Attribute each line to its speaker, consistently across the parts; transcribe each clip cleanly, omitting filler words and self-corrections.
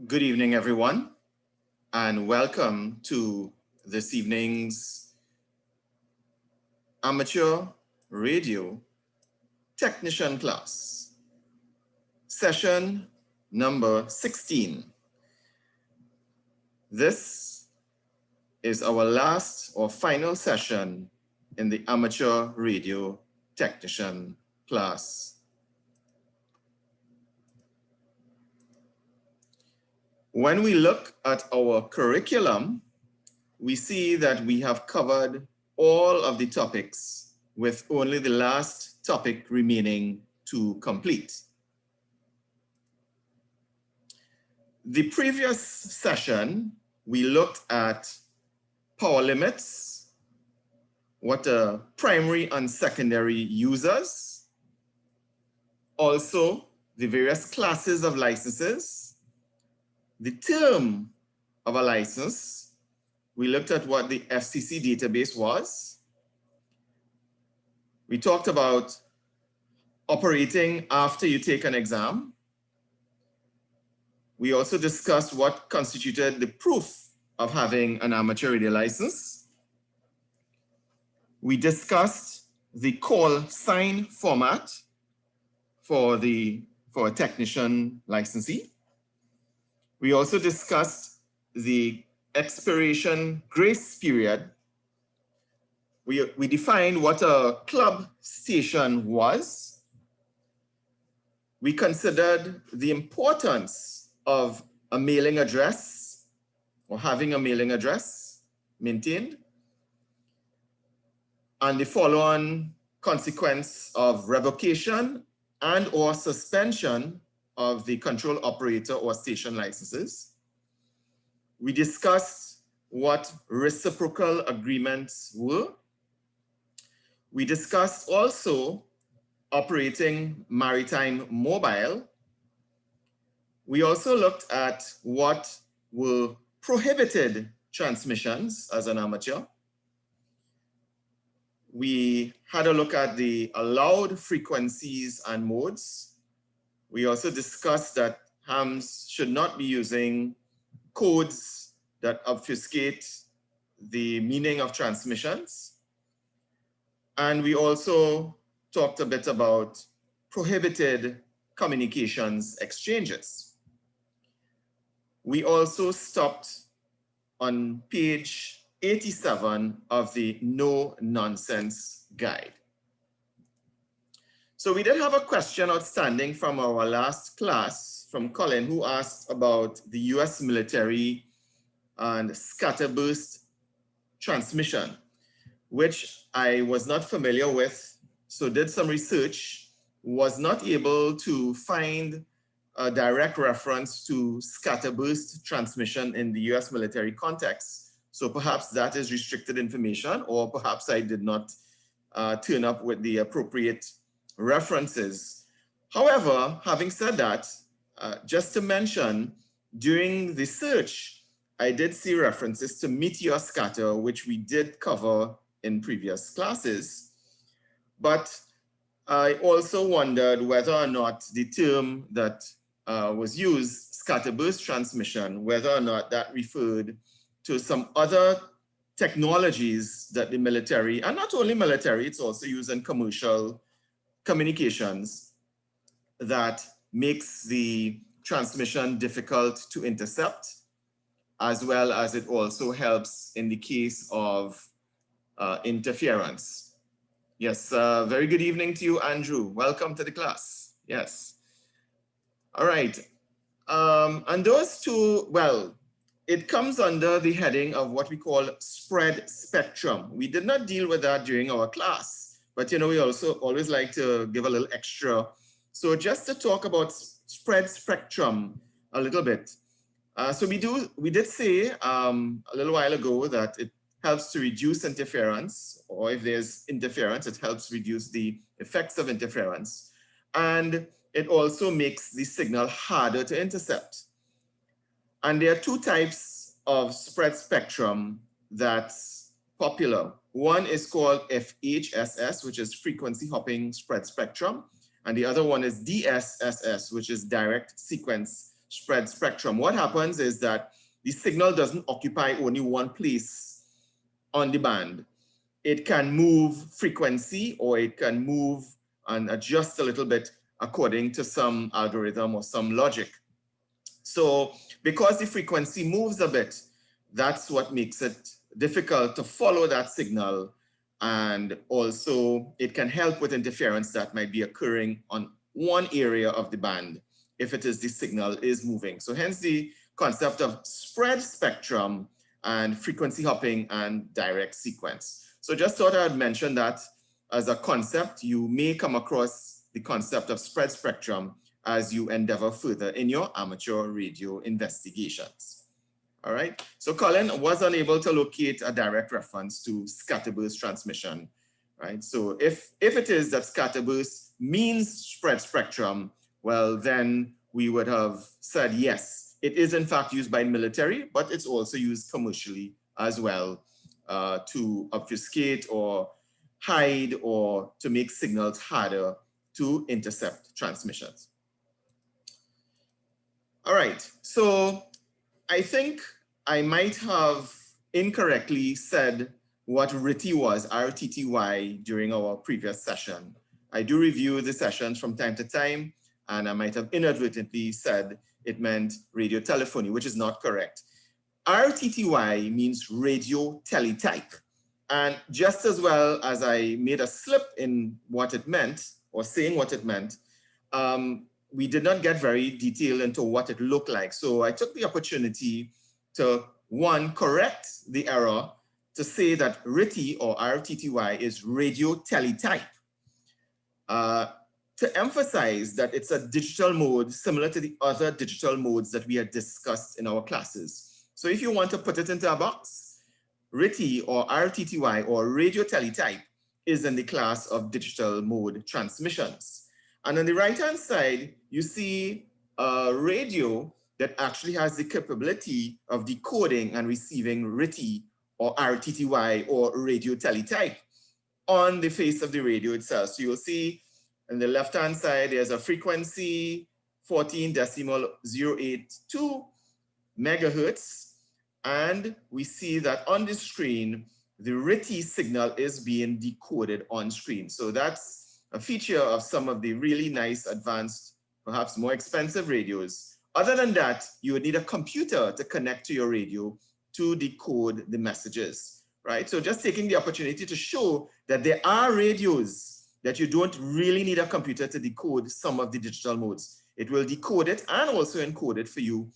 Speaker 1: Good evening, everyone, and welcome to this evening's amateur radio technician class, session number 16. This is our last or final session in the amateur radio technician class. When we look at our curriculum, we see that we have covered all of the topics with only the last topic remaining to complete. The previous session, we looked at power limits, what are primary and secondary users, also the various classes of licenses, the term of a license. We looked at what the FCC database was. We talked about operating after you take an exam. We also discussed what constituted the proof of having an amateur radio license. We discussed the call sign format for a technician licensee. We also discussed the expiration grace period. We defined what a club station was. We considered the importance of a mailing address or having a mailing address maintained, and the follow-on consequence of revocation and or suspension of the control operator or station licenses. We discussed what reciprocal agreements were. We discussed also operating maritime mobile. We also looked at what were prohibited transmissions as an amateur. We had a look at the allowed frequencies and modes. We also discussed that hams should not be using codes that obfuscate the meaning of transmissions. And we also talked a bit about prohibited communications exchanges. We also stopped on page 87 of the No Nonsense Guide. So we did have a question outstanding from our last class from Colin, who asked about the US military and scatterburst transmission, which I was not familiar with, so did some research, was not able to find a direct reference to scatterburst transmission in the US military context. So perhaps that is restricted information, or perhaps I did not turn up with the appropriate references. However, having said that, just to mention, during the search, I did see references to meteor scatter, which we did cover in previous classes. But I also wondered whether or not the term that was used, scatterburst transmission, whether or not that referred to some other technologies that the military, and not only military, it's also used in commercial communications, that makes the transmission difficult to intercept, as well as it also helps in the case of interference. Yes, very good evening to you, Andrew. Welcome to the class. Yes. All right. And those two, well, it comes under the heading of what we call spread spectrum. We did not deal with that during our class, but you know, we also always like to give a little extra. So just to talk about spread spectrum a little bit. So we did say a little while ago that it helps to reduce interference, or if there's interference, it helps reduce the effects of interference. And it also makes the signal harder to intercept. And there are two types of spread spectrum that's popular. One is called FHSS, which is frequency hopping spread spectrum. And the other one is DSSS, which is direct sequence spread spectrum, what happens is that the signal doesn't occupy only one place on the band. It can move frequency, or it can move and adjust a little bit according to some algorithm or some logic. So because the frequency moves a bit, that's what makes it difficult to follow that signal. And also it can help with interference that might be occurring on one area of the band if it is the signal is moving. So hence the concept of spread spectrum and frequency hopping and direct sequence. So just thought I'd mention that as a concept. You may come across the concept of spread spectrum as you endeavor further in your amateur radio investigations. All right, so Colin was unable to locate a direct reference to scatterburst transmission, right? So if it is that scatterburst means spread spectrum, well, then we would have said, yes, it is in fact used by military, but it's also used commercially as well to obfuscate or hide or to make signals harder to intercept transmissions. All right, so I think I might have incorrectly said what RTTY was, RTTY, during our previous session. I do review the sessions from time to time, and I might have inadvertently said it meant radio telephony, which is not correct. RTTY means radio teletype. And just as well as I made a slip in what it meant, or saying what it meant, we did not get very detailed into what it looked like. So I took the opportunity to, one, correct the error to say that RTTY or RTTY is radio teletype. To emphasize that it's a digital mode similar to the other digital modes that we had discussed in our classes. So if you want to put it into a box, RTTY or RTTY or radio teletype is in the class of digital mode transmissions. And on the right-hand side, you see a radio that actually has the capability of decoding and receiving RTTY or RTTY or radio teletype on the face of the radio itself. So you'll see on the left-hand side, there's a frequency 14.082 megahertz. And we see that on the screen, the RTTY signal is being decoded on screen. So that's a feature of some of the really nice, advanced, perhaps more expensive radios. Other than that, you would need a computer to connect to your radio to decode the messages, right? So just taking the opportunity to show that there are radios that you don't really need a computer to decode some of the digital modes. It will decode it and also encode it for you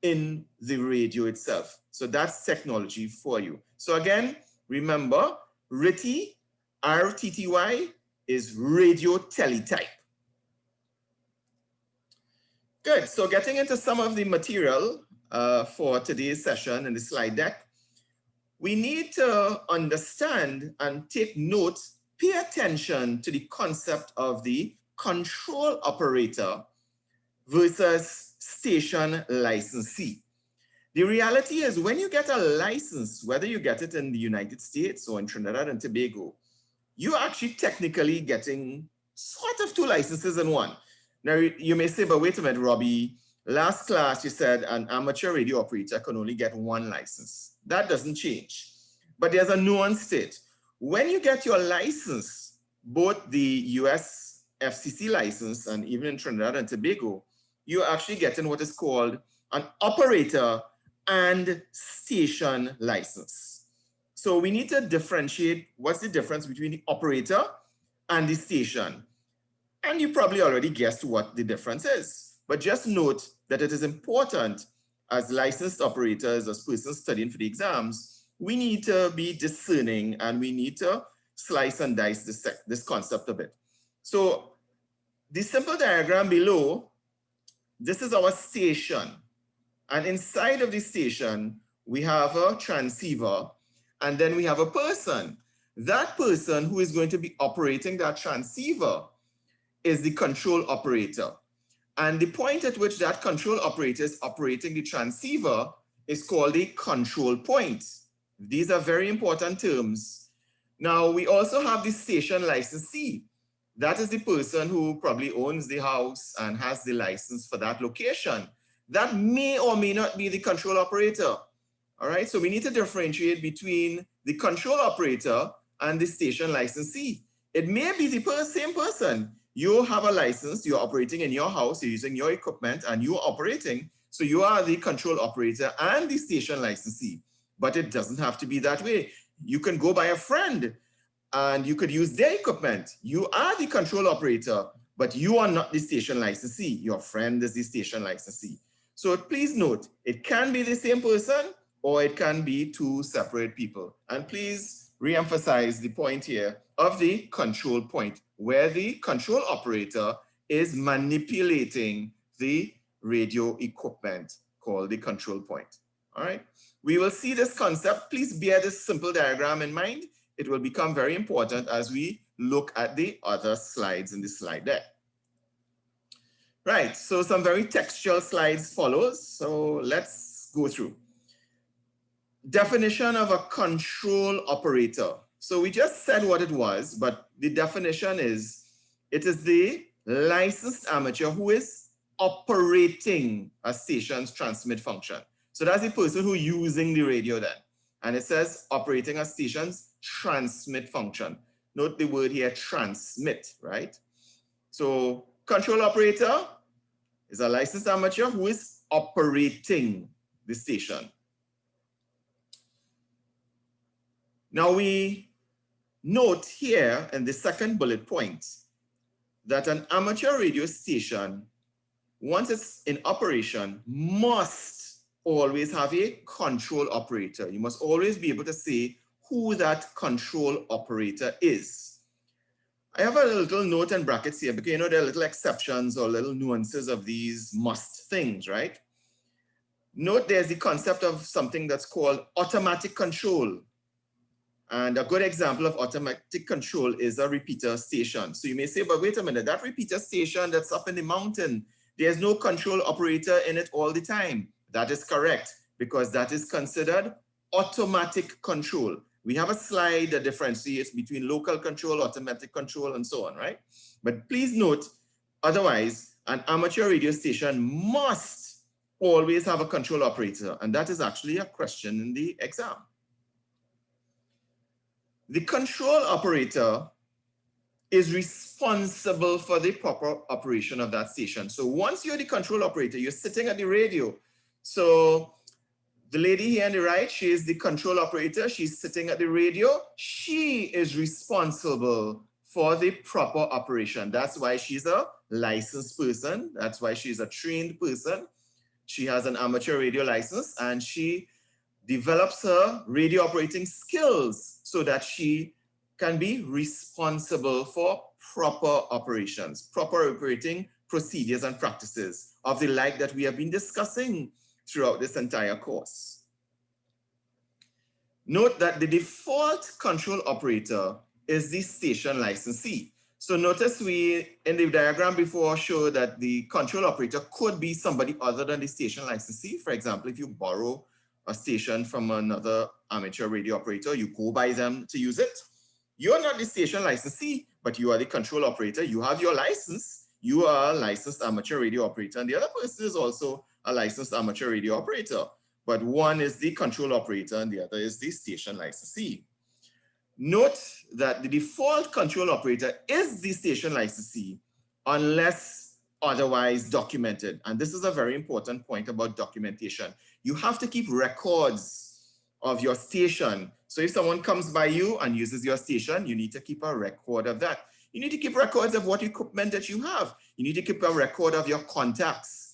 Speaker 1: in the radio itself. So that's technology for you. So again, remember, RTTY, RTTY is radio teletype. Good, so getting into some of the material for today's session in the slide deck, we need to understand and take note, pay attention to the concept of the control operator versus station licensee. The reality is when you get a license, whether you get it in the United States or in Trinidad and Tobago, you're actually technically getting sort of two licenses in one. Now, you may say, but wait a minute, Robbie, last class you said an amateur radio operator can only get one license. That doesn't change, but there's a nuance to it. When you get your license, both the US FCC license and even in Trinidad and Tobago, you're actually getting what is called an operator and station license. So we need to differentiate what's the difference between the operator and the station. And you probably already guessed what the difference is. But just note that it is important as licensed operators, as persons studying for the exams, we need to be discerning and we need to slice and dice this concept a bit. So the simple diagram below, this is our station. And inside of the station, we have a transceiver. And then we have a person. That person who is going to be operating that transceiver is the control operator. And the point at which that control operator is operating the transceiver is called a control point. These are very important terms. Now, we also have the station licensee. That is the person who probably owns the house and has the license for that location. that may or may not be the control operator. All right, so we need to differentiate between the control operator and the station licensee. It may be the same person. You have a license, you're operating in your house, you're using your equipment, and you're operating. So you are the control operator and the station licensee. But it doesn't have to be that way. You can go by a friend and you could use their equipment. You are the control operator, but you are not the station licensee. Your friend is the station licensee. So please note, it can be the same person or it can be two separate people. And please re-emphasize the point here of the control point, where the control operator is manipulating the radio equipment called the control point. All right. We will see this concept. Please bear this simple diagram in mind. It will become very important as we look at the other slides in the slide deck. Right, so some very textual slides follows. So let's go through. Definition of a control operator. So we just said what it was, but the definition is, it is the licensed amateur who is operating a station's transmit function. So that's the person who using the radio then. And it says operating a station's transmit function. Note the word here, transmit, right? So control operator is a licensed amateur who is operating the station. Now we note here in the second bullet point that an amateur radio station, once it's in operation, must always have a control operator. You must always be able to say who that control operator is. I have a little note in brackets here because you know there are little exceptions or little nuances of these must things, right? Note there's the concept of something that's called automatic control. And a good example of automatic control is a repeater station. So you may say, but wait a minute, that repeater station that's up in the mountain, there's no control operator in it all the time. That is correct, because that is considered automatic control. We have a slide that differentiates between local control, automatic control, and so on, right? But please note, otherwise, an amateur radio station must always have a control operator, and that is actually a question in the exam. The control operator is responsible for the proper operation of that station. So once you're the control operator, you're sitting at the radio. So the lady here on the right, she is the control operator. She's sitting at the radio. She is responsible for the proper operation. That's why she's a licensed person. That's why she's a trained person. She has an amateur radio license and she develops her radio operating skills so that she can be responsible for proper operations, proper operating procedures and practices of the like that we have been discussing throughout this entire course. Note that the default control operator is the station licensee. So notice we, in the diagram before, showed that the control operator could be somebody other than the station licensee. For example, if you borrow a station from another amateur radio operator, you go by them to use it. You're not the station licensee, but you are the control operator. You have your license. You are a licensed amateur radio operator, and the other person is also a licensed amateur radio operator. But one is the control operator and the other is the station licensee. Note that the default control operator is the station licensee unless otherwise documented. And this is a very important point about documentation. You have to keep records of your station. So if someone comes by you and uses your station, you need to keep a record of that. You need to keep records of what equipment that you have. You need to keep a record of your contacts,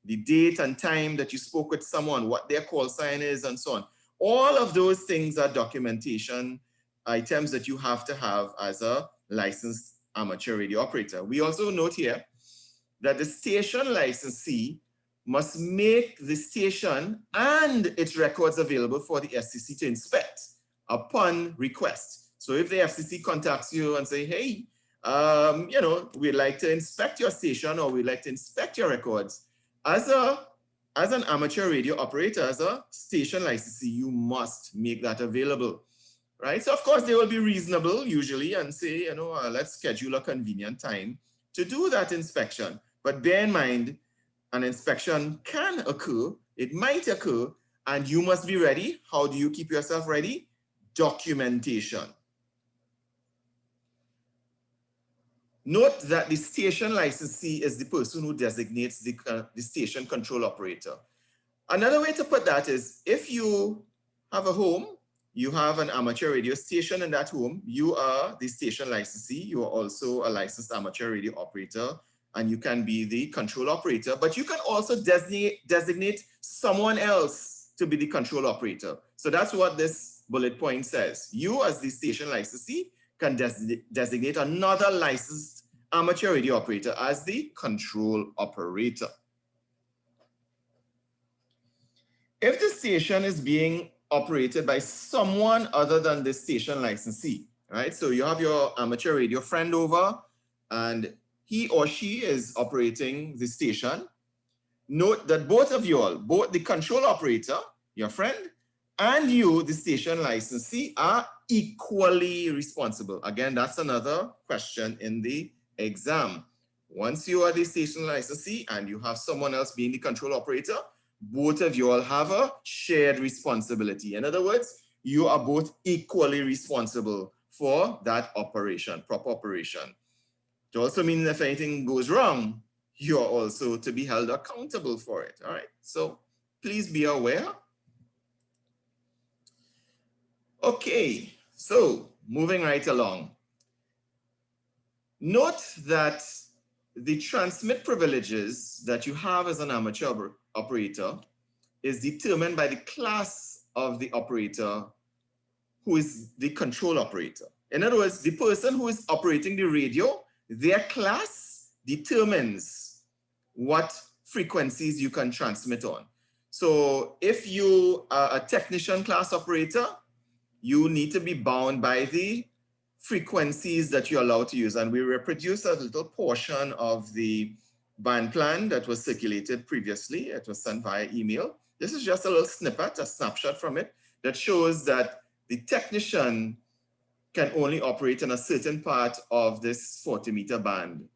Speaker 1: the date and time that you spoke with someone, what their call sign is, and so on. All of those things are documentation items that you have to have as a licensed amateur radio operator. We also note here that the station licensee must make the station and its records available for the FCC to inspect upon request. So if the FCC contacts you and say, hey, you know, we'd like to inspect your station or we'd like to inspect your records, as an amateur radio operator, as a station licensee, you must make that available, right? So of course they will be reasonable usually and say, you know, let's schedule a convenient time to do that inspection. But bear in mind, an inspection can occur, it might occur, and you must be ready. How do you keep yourself ready? Documentation. Note that the station licensee is the person who designates the station control operator. Another way to put that is, if you have a home, you have an amateur radio station in that home, you are the station licensee, you are also a licensed amateur radio operator, and you can be the control operator, but you can also designate someone else to be the control operator. So that's what this bullet point says. You, as the station licensee, can designate another licensed amateur radio operator as the control operator. If the station is being operated by someone other than the station licensee, right? So you have your amateur radio friend over and he or she is operating the station. Note that both of you all, both the control operator, your friend, and you, the station licensee, are equally responsible. Again, that's another question in the exam. Once you are the station licensee and you have someone else being the control operator, both of you all have a shared responsibility. In other words, you are both equally responsible for that operation, proper operation. It also means if anything goes wrong, you are also to be held accountable for it. All right, so please be aware. Okay, so moving right along. Note that the transmit privileges that you have as an amateur operator is determined by the class of the operator who is the control operator. In other words, the person who is operating the radio, their class determines what frequencies you can transmit on. So if you are a technician class operator, you need to be bound by the frequencies that you're allowed to use. And we reproduced a little portion of the band plan that was circulated previously. It was sent via email. This is just a little snippet, a snapshot from it, that shows that the technician can only operate in a certain part of this 40-meter band.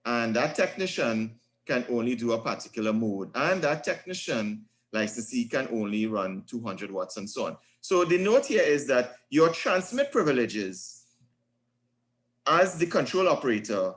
Speaker 1: And that technician can only do a particular mode. And that technician licensee can only run 200 watts and so on. So the note here is that your transmit privileges as the control operator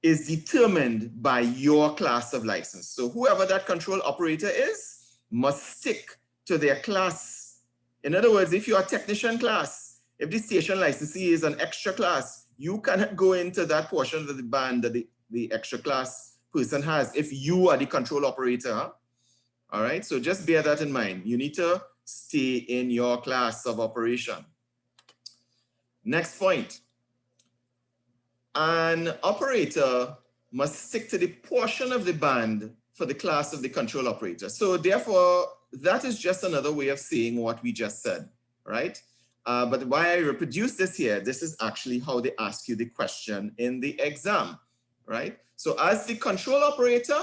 Speaker 1: is determined by your class of license. So whoever that control operator is must stick to their class. In other words, if you're a technician class, if the station licensee is an extra class, you cannot go into that portion of the band that the extra class person has if you are the control operator. Huh? All right, so just bear that in mind. You need to stay in your class of operation. Next point. An operator must stick to the portion of the band for the class of the control operator. So therefore, that is just another way of saying what we just said, right? But why I reproduce this here, this is actually how they ask you the question in the exam, right? So as the control operator,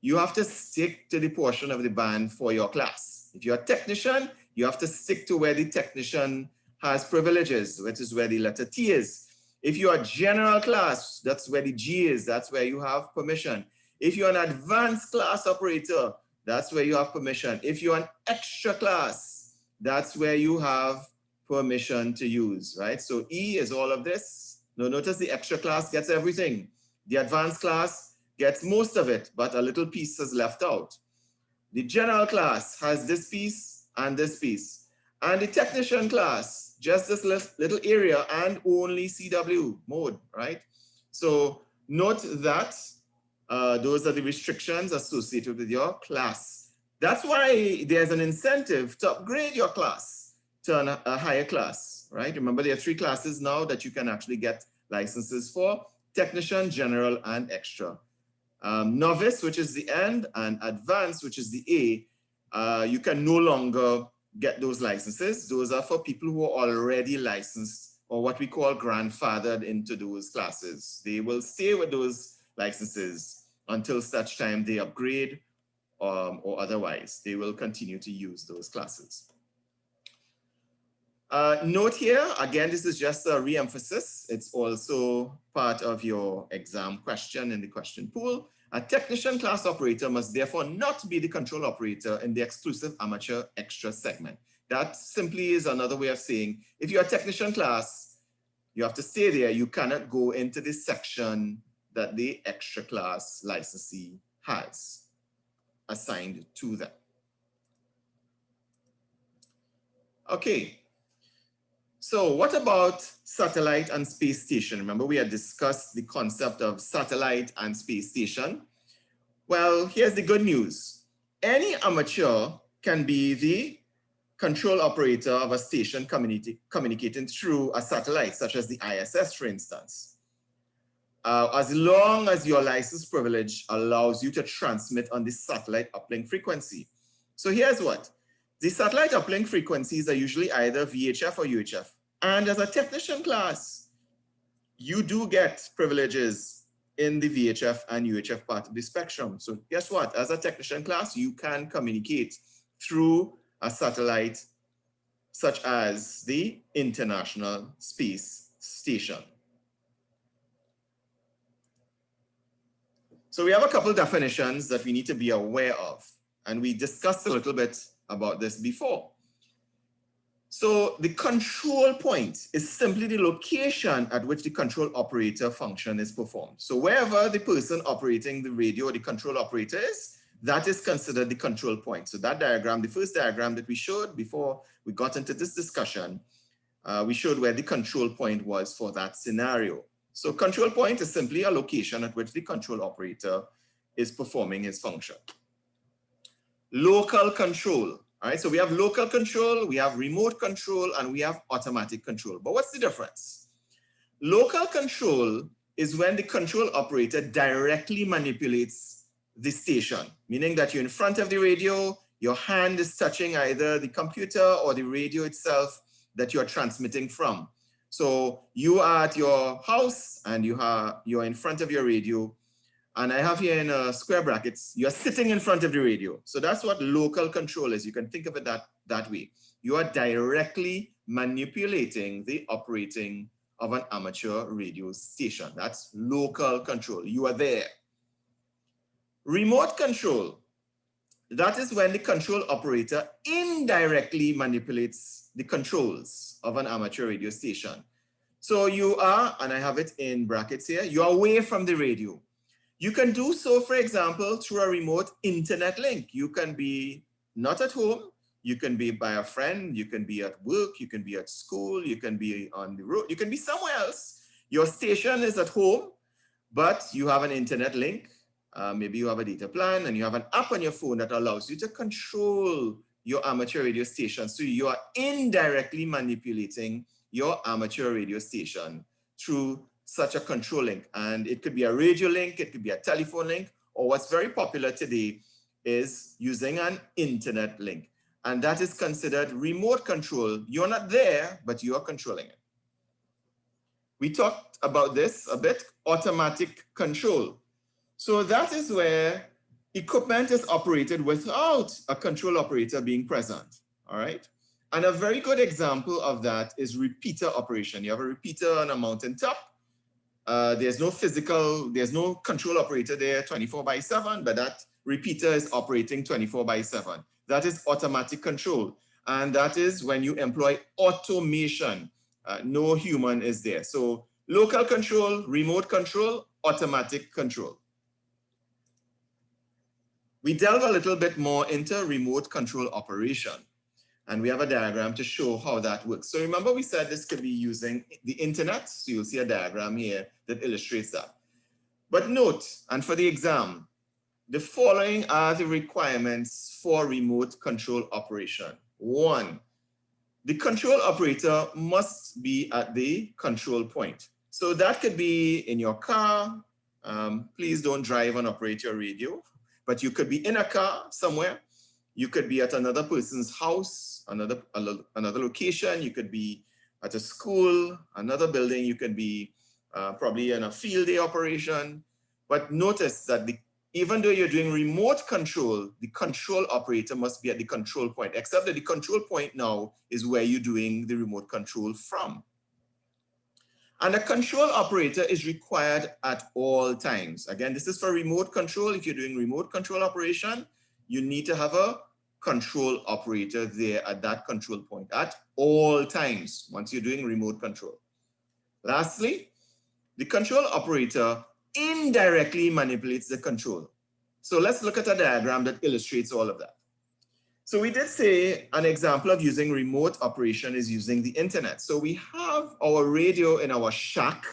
Speaker 1: you have to stick to the portion of the band for your class. If you're a technician, you have to stick to where the technician has privileges, which is where the letter T is. If you're a general class, that's where the G is, that's where you have permission. If you're an advanced class operator, that's where you have permission. If you're an extra class, that's where you have permission to use, right? So E is all of this. Now notice the extra class gets everything. The advanced class gets most of it, but a little piece is left out. The general class has this piece and this piece. And the technician class, just this little area and only CW mode, right? So note that those are the restrictions associated with your class. That's why there's an incentive to upgrade your class to a higher class, right? Remember, there are 3 classes now that you can actually get licenses for: technician, general, and extra. Novice, which is the end, and advanced, which is the A, you can no longer get those licenses. Those are for people who are already licensed, or what we call grandfathered into those classes. They will stay with those licenses until such time they upgrade or otherwise. They will continue to use those classes. Note here, again, this is just a re-emphasis. It's also part of your exam question in the question pool. A technician class operator must therefore not be the control operator in the exclusive amateur extra segment. That simply is another way of saying, if you're a technician class, you have to stay there. You cannot go into the section that the extra class licensee has assigned to them. Okay, so what about satellite and space station? Remember, we had discussed the concept of satellite and space station. Well, here's the good news. Any amateur can be the control operator of a station communicating through a satellite, such as the ISS, for instance. As long as your license privilege allows you to transmit on the satellite uplink frequency. So here's what. The satellite uplink frequencies are usually either VHF or UHF. And as a technician class, you do get privileges in the VHF and UHF part of the spectrum. So guess what? As a technician class, you can communicate through a satellite such as the International Space Station. So we have a couple definitions that we need to be aware of, and we discussed a little bit about this before. So the control point is simply the location at which the control operator function is performed. So wherever the person operating the radio or the control operator is, that is considered the control point. So that diagram, the first diagram that we showed before we got into this discussion, we showed where the control point was for that scenario. So control point is simply a location at which the control operator is performing his function. Local control. All right, so we have local control, we have remote control, and we have automatic control. But what's the difference? Local control is when the control operator directly manipulates the station, meaning that you're in front of the radio, your hand is touching either the computer or the radio itself that you're transmitting from. So you are at your house and you're in front of your radio. And I have here in square brackets, you're sitting in front of the radio. So that's what local control is. You can think of it that way. You are directly manipulating the operating of an amateur radio station. That's local control. You are there. Remote control. That is when the control operator indirectly manipulates the controls of an amateur radio station. So you are, and I have it in brackets here, you are away from the radio. You can do so, for example, through a remote internet link. You can be not at home, you can be by a friend, you can be at work, you can be at school, you can be on the road, you can be somewhere else. Your station is at home, but you have an internet link. Maybe you have a data plan and you have an app on your phone that allows you to control your amateur radio station. So you are indirectly manipulating your amateur radio station through such a control link. And it could be a radio link, it could be a telephone link, or what's very popular today is using an internet link. And that is considered remote control. You're not there, but you are controlling it. We talked about this a bit, automatic control. So that is where equipment is operated without a control operator being present, all right? And a very good example of that is repeater operation. You have a repeater on a mountaintop. There's no control operator there 24/7, but that repeater is operating 24/7. That is automatic control. And that is when you employ automation. No human is there. So local control, remote control, automatic control. We delve a little bit more into remote control operation. And we have a diagram to show how that works. So remember we said this could be using the internet. So you'll see a diagram here that illustrates that. But note, and for the exam, the following are the requirements for remote control operation. 1, the control operator must be at the control point. So that could be in your car. Please don't drive and operate your radio. But you could be in a car somewhere. You could be at another person's house, another location. You could be at a school, another building. You could be probably in a field day operation. But notice that even though you're doing remote control, the control operator must be at the control point, except that the control point now is where you're doing the remote control from. And a control operator is required at all times. Again, this is for remote control. If you're doing remote control operation, you need to have a control operator there at that control point at all times once you're doing remote control. Lastly, the control operator indirectly manipulates the control. So let's look at a diagram that illustrates all of that. So we did say an example of using remote operation is using the internet. So we have our radio in our shack,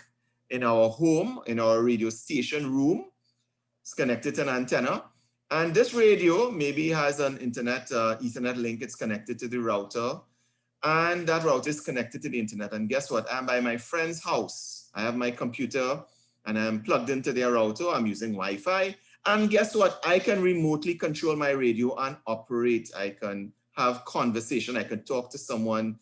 Speaker 1: in our home, in our radio station room. It's connected to an antenna. And this radio maybe has an internet, Ethernet link. It's connected to the router. And that router is connected to the internet. And guess what? I'm by my friend's house. I have my computer and I'm plugged into their router. I'm using Wi-Fi. And guess what? I can remotely control my radio and operate. I can have conversation. I can talk to someone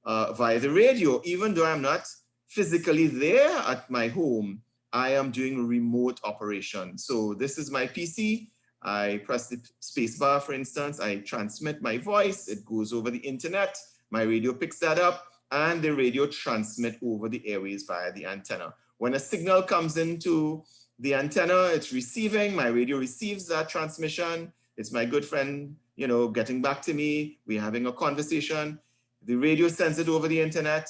Speaker 1: via the radio. Even though I'm not physically there at my home, I am doing remote operation. So this is my PC. I press the space bar, for instance. I transmit my voice. It goes over the internet. My radio picks that up, and the radio transmits over the airways via the antenna. When a signal comes into the antenna, it's receiving, my radio receives that transmission. It's my good friend, you know, getting back to me. We're having a conversation. The radio sends it over the internet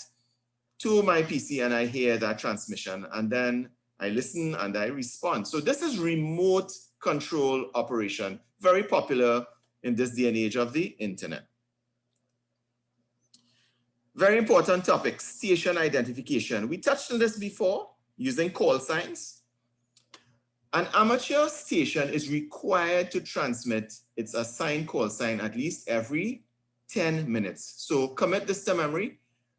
Speaker 1: to my PC and I hear that transmission. And then I listen and I respond. So this is remote control operation, very popular in this day and age of the internet. Very important topic, station identification. We touched on this before using call signs. An amateur station is required to transmit its assigned call sign at least every 10 minutes. So commit this to memory.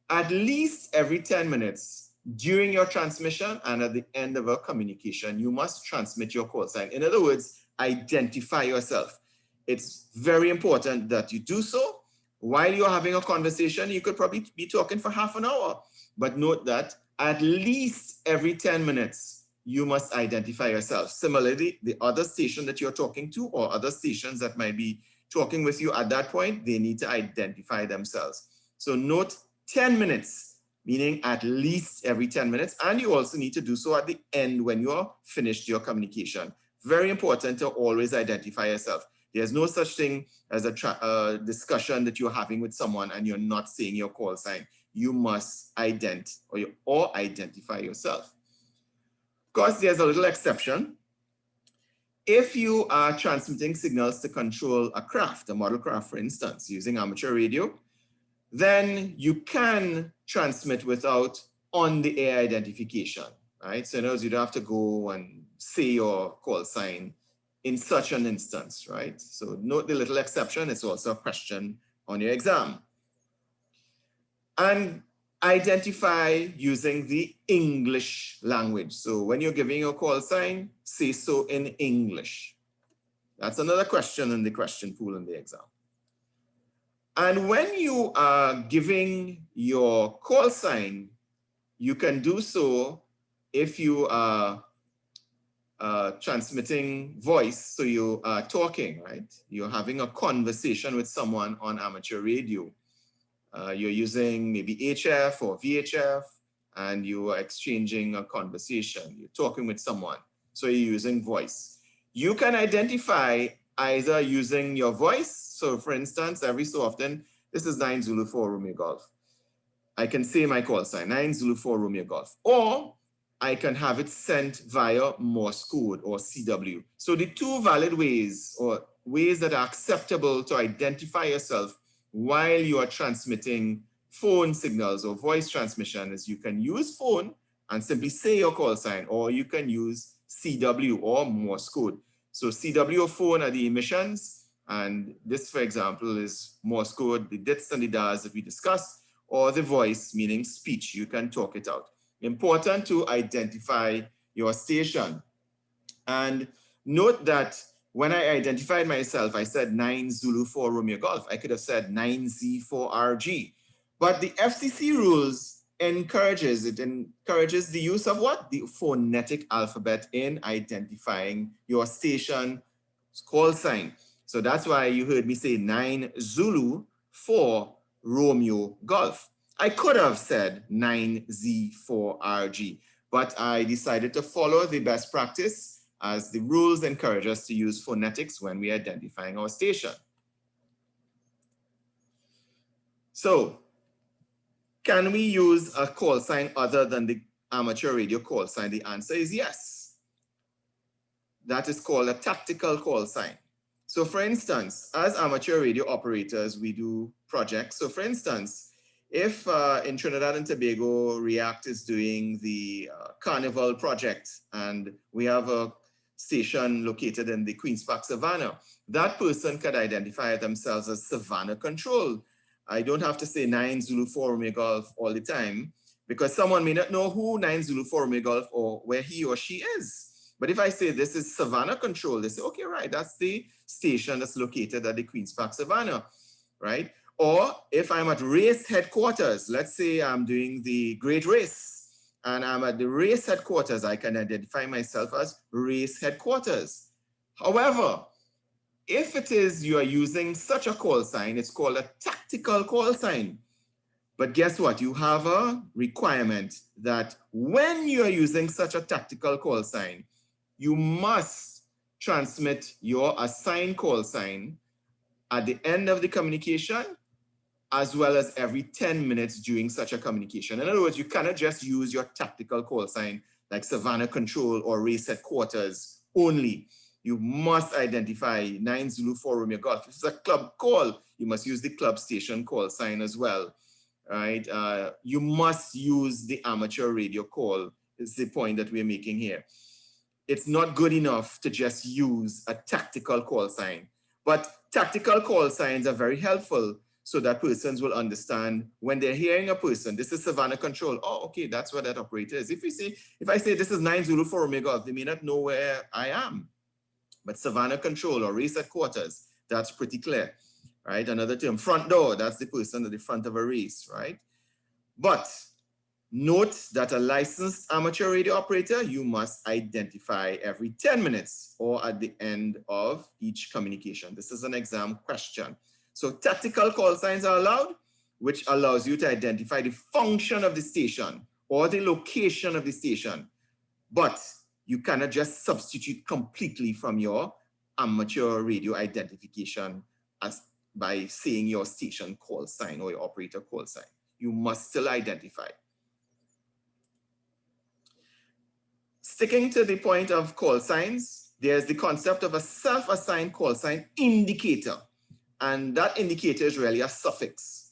Speaker 1: At least every 10 minutes during your transmission and at the end of a communication, you must transmit your call sign. In other words, identify yourself. It's very important that you do so. While you're having a conversation, you could probably be talking for half an hour, but note that at least every 10 minutes, you must identify yourself. Similarly, the other station that you're talking to or other stations that might be talking with you at that point, they need to identify themselves. So note 10 minutes, meaning at least every 10 minutes. And you also need to do so at the end when you're finished your communication. Very important to always identify yourself. There's no such thing as a discussion that you're having with someone and you're not saying your call sign. You must identify yourself. Of course, there's a little exception. If you are transmitting signals to control a craft, a model craft, for instance, using amateur radio, then you can transmit without on-the-air identification, right? So in other words, you don't have to go and say your call sign in such an instance, right? So note the little exception. It's also a question on your exam. And identify using the English language. So when you're giving your call sign, say so in English. That's another question in the question pool in the exam. And when you are giving your call sign, you can do so if you are transmitting voice, so you are talking, right? You're having a conversation with someone on amateur radio. You're using maybe HF or VHF, and you are exchanging a conversation. You're talking with someone, so you're using voice. You can identify either using your voice. So for instance, every so often, this is 9 Zulu 4 Romeo Golf. I can say my call sign, 9 Zulu 4 Romeo Golf. Or I can have it sent via Morse code or CW. So the two valid ways or ways that are acceptable to identify yourself while you are transmitting phone signals or voice transmission is you can use phone and simply say your call sign, or you can use CW or Morse code. So CW or phone are the emissions, and this, for example, is Morse code, the dits and the das that we discussed, or the voice, meaning speech. You can talk it out. Important to identify your station. And note that when I identified myself, I said 9 Zulu 4 Romeo Golf. I could have said 9Z4RG. But the FCC rules encourages the use of what? The phonetic alphabet in identifying your station call sign. So that's why you heard me say 9 Zulu 4 Romeo Golf. I could have said 9Z4RG, but I decided to follow the best practice as the rules encourage us to use phonetics when we are identifying our station. So, can we use a call sign other than the amateur radio call sign? The answer is yes. That is called a tactical call sign. So for instance, as amateur radio operators, we do projects. So for instance, if in Trinidad and Tobago, REACT is doing the Carnival project and we have a station located in the Queen's Park Savannah, that person could identify themselves as Savannah Control. I don't have to say 9 Zulu 4 Romeo Golf all the time because someone may not know who 9 Zulu 4 Romeo Golf or where he or she is. But if I say this is Savannah Control, they say, okay, right, that's the station that's located at the Queen's Park Savannah, right? Or if I'm at race headquarters, let's say I'm doing the Great Race and I'm at the race headquarters, I can identify myself as race headquarters. However, if it is you are using such a call sign, it's called a tactical call sign. But guess what? You have a requirement that when you are using such a tactical call sign, you must transmit your assigned call sign at the end of the communication, as well as every 10 minutes during such a communication. In other words, you cannot just use your tactical call sign like Savannah Control or Race Headquarters only. You must identify 9 Zulu 4 Romeo Golf. If it's a club call, you must use the club station call sign as well, right? You must use the amateur radio call, is the point that we're making here. It's not good enough to just use a tactical call sign. But tactical call signs are very helpful so that persons will understand when they're hearing a person, this is Savannah Control. Oh, okay, that's what that operator is. If I say this is 9 Zulu 4 Romeo Golf, they may not know where I am. But Savannah Control or Race Headquarters, that's pretty clear, right? Another term, front door, that's the person at the front of a race, right? But note that a licensed amateur radio operator, you must identify every 10 minutes or at the end of each communication. This is an exam question. So tactical call signs are allowed, which allows you to identify the function of the station or the location of the station. But you cannot just substitute completely from your amateur radio identification by saying your station call sign or your operator call sign. You must still identify. Sticking to the point of call signs, there's the concept of a self-assigned call sign indicator. And that indicator is really a suffix.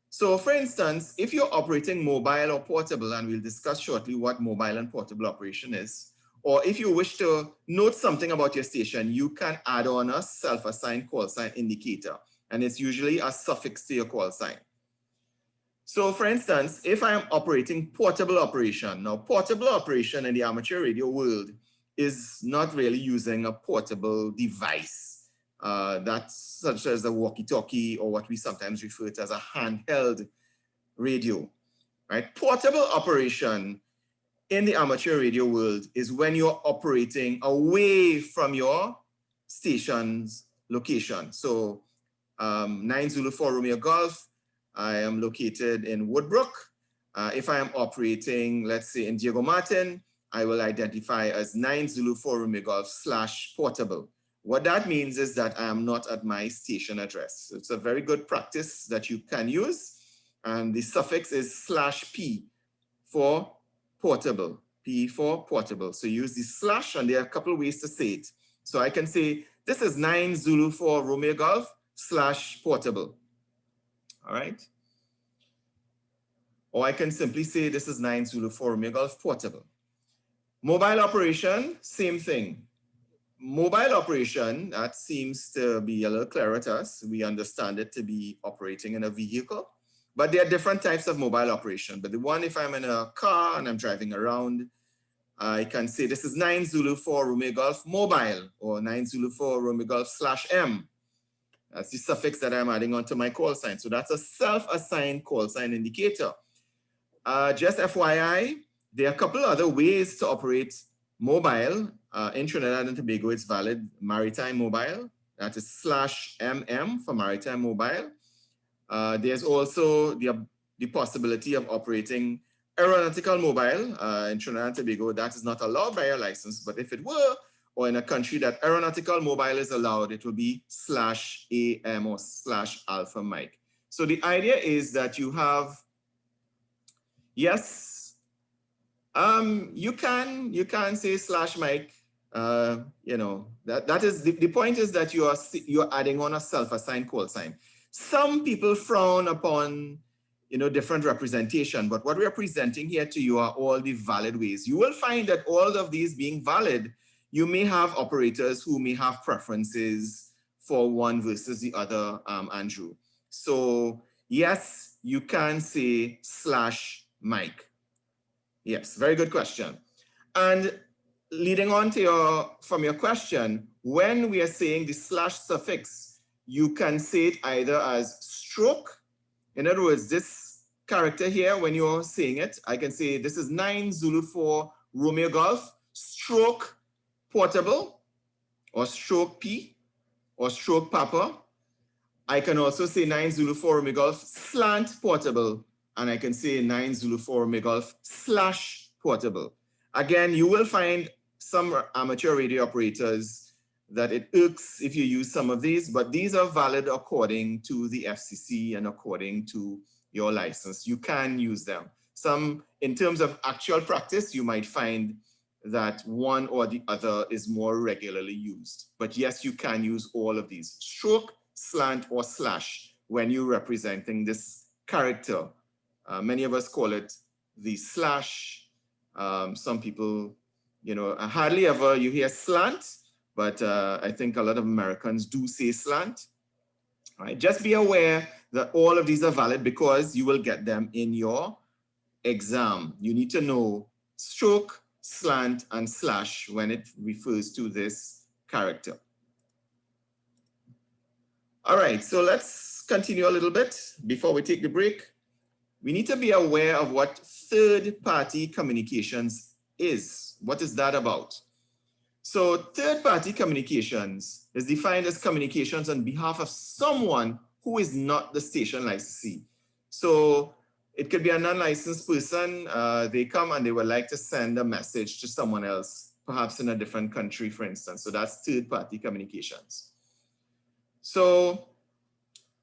Speaker 1: So for instance, if you're operating mobile or portable, and we'll discuss shortly what mobile and portable operation is, or if you wish to note something about your station, you can add on a self-assigned call sign indicator. And it's usually a suffix to your call sign. So for instance, if I'm operating portable operation, now portable operation in the amateur radio world is not really using a portable device that's such as a walkie-talkie or what we sometimes refer to as a handheld radio, right? Portable operation in the amateur radio world is when you're operating away from your station's location. So 9 Zulu 4 Romeo Golf, I am located in Woodbrook. If I am operating, let's say in Diego Martin, I will identify as 9 Zulu 4 Romeo Golf / portable. What that means is that I am not at my station address. So it's a very good practice that you can use. And the suffix is /P for portable, P for portable. So use the slash, and there are a couple of ways to say it. So I can say, this is 9 Zulu 4 Romeo Golf / portable. All right. Or I can simply say this is 9 Zulu 4 Romeo Golf portable. Mobile operation, same thing. Mobile operation, that seems to be a little clearer to us. We understand it to be operating in a vehicle, but there are different types of mobile operation. But the one, if I'm in a car and I'm driving around, I can say this is 9 Zulu 4 Romeo Golf mobile or 9 Zulu 4 Romeo Golf /M. That's the suffix that I'm adding onto my call sign. So that's a self-assigned call sign indicator. Just FYI, there are a couple other ways to operate mobile. In Trinidad and Tobago, it's valid maritime mobile. That is /MM for maritime mobile. There's also the the possibility of operating aeronautical mobile. In Trinidad and Tobago, that is not allowed by a license, but if it were, or in a country that aeronautical mobile is allowed, it will be /AM or /alpha mic. So the idea is that you have, yes, you can say /mic. You know, that is the point is that you're adding on a self-assigned call sign. Some people frown upon, you know, different representation, but what we are presenting here to you are all the valid ways. You will find that all of these being valid, you may have operators who may have preferences for one versus the other, Andrew. So yes, you can say /mic. Yes, very good question. And leading on to from your question, when we are saying the / suffix, you can say it either as stroke. In other words, this character here, when you're saying it, I can say this is 9 Zulu 4 Romeo Golf, stroke portable, or stroke P, or stroke Papa. I can also say 9 Zulu 4 Romeo Golf slant portable, and I can say 9 Zulu 4 Romeo Golf / portable. Again, you will find some amateur radio operators that it irks if you use some of these, but these are valid according to the FCC and according to your license. You can use them. Some, in terms of actual practice, you might find that one or the other is more regularly used. But yes, you can use all of these. Stroke, slant, or when you're representing this character. Many of us call it the /. Some people, you know, hardly ever you hear slant, but I think a lot of Americans do say slant. All right, just be aware that all of these are valid because you will get them in your exam. You need to know stroke, slant, and / when it refers to this character. All right, so let's continue a little bit before we take the break. We need to be aware of what third-party communications is. What is that about? So third-party communications is defined as communications on behalf of someone who is not the station licensee. So it could be a non-licensed person. They come and they would like to send a message to someone else, perhaps in a different country, for instance. So that's third-party communications. So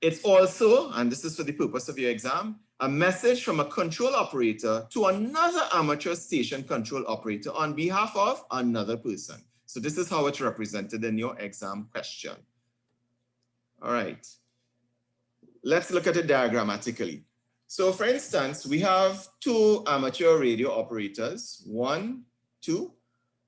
Speaker 1: it's also, and this is for the purpose of your exam, a message from a control operator to another amateur station control operator on behalf of another person. So this is how it's represented in your exam question. All right. Let's look at it diagrammatically. So for instance, we have two amateur radio operators, 1, 2.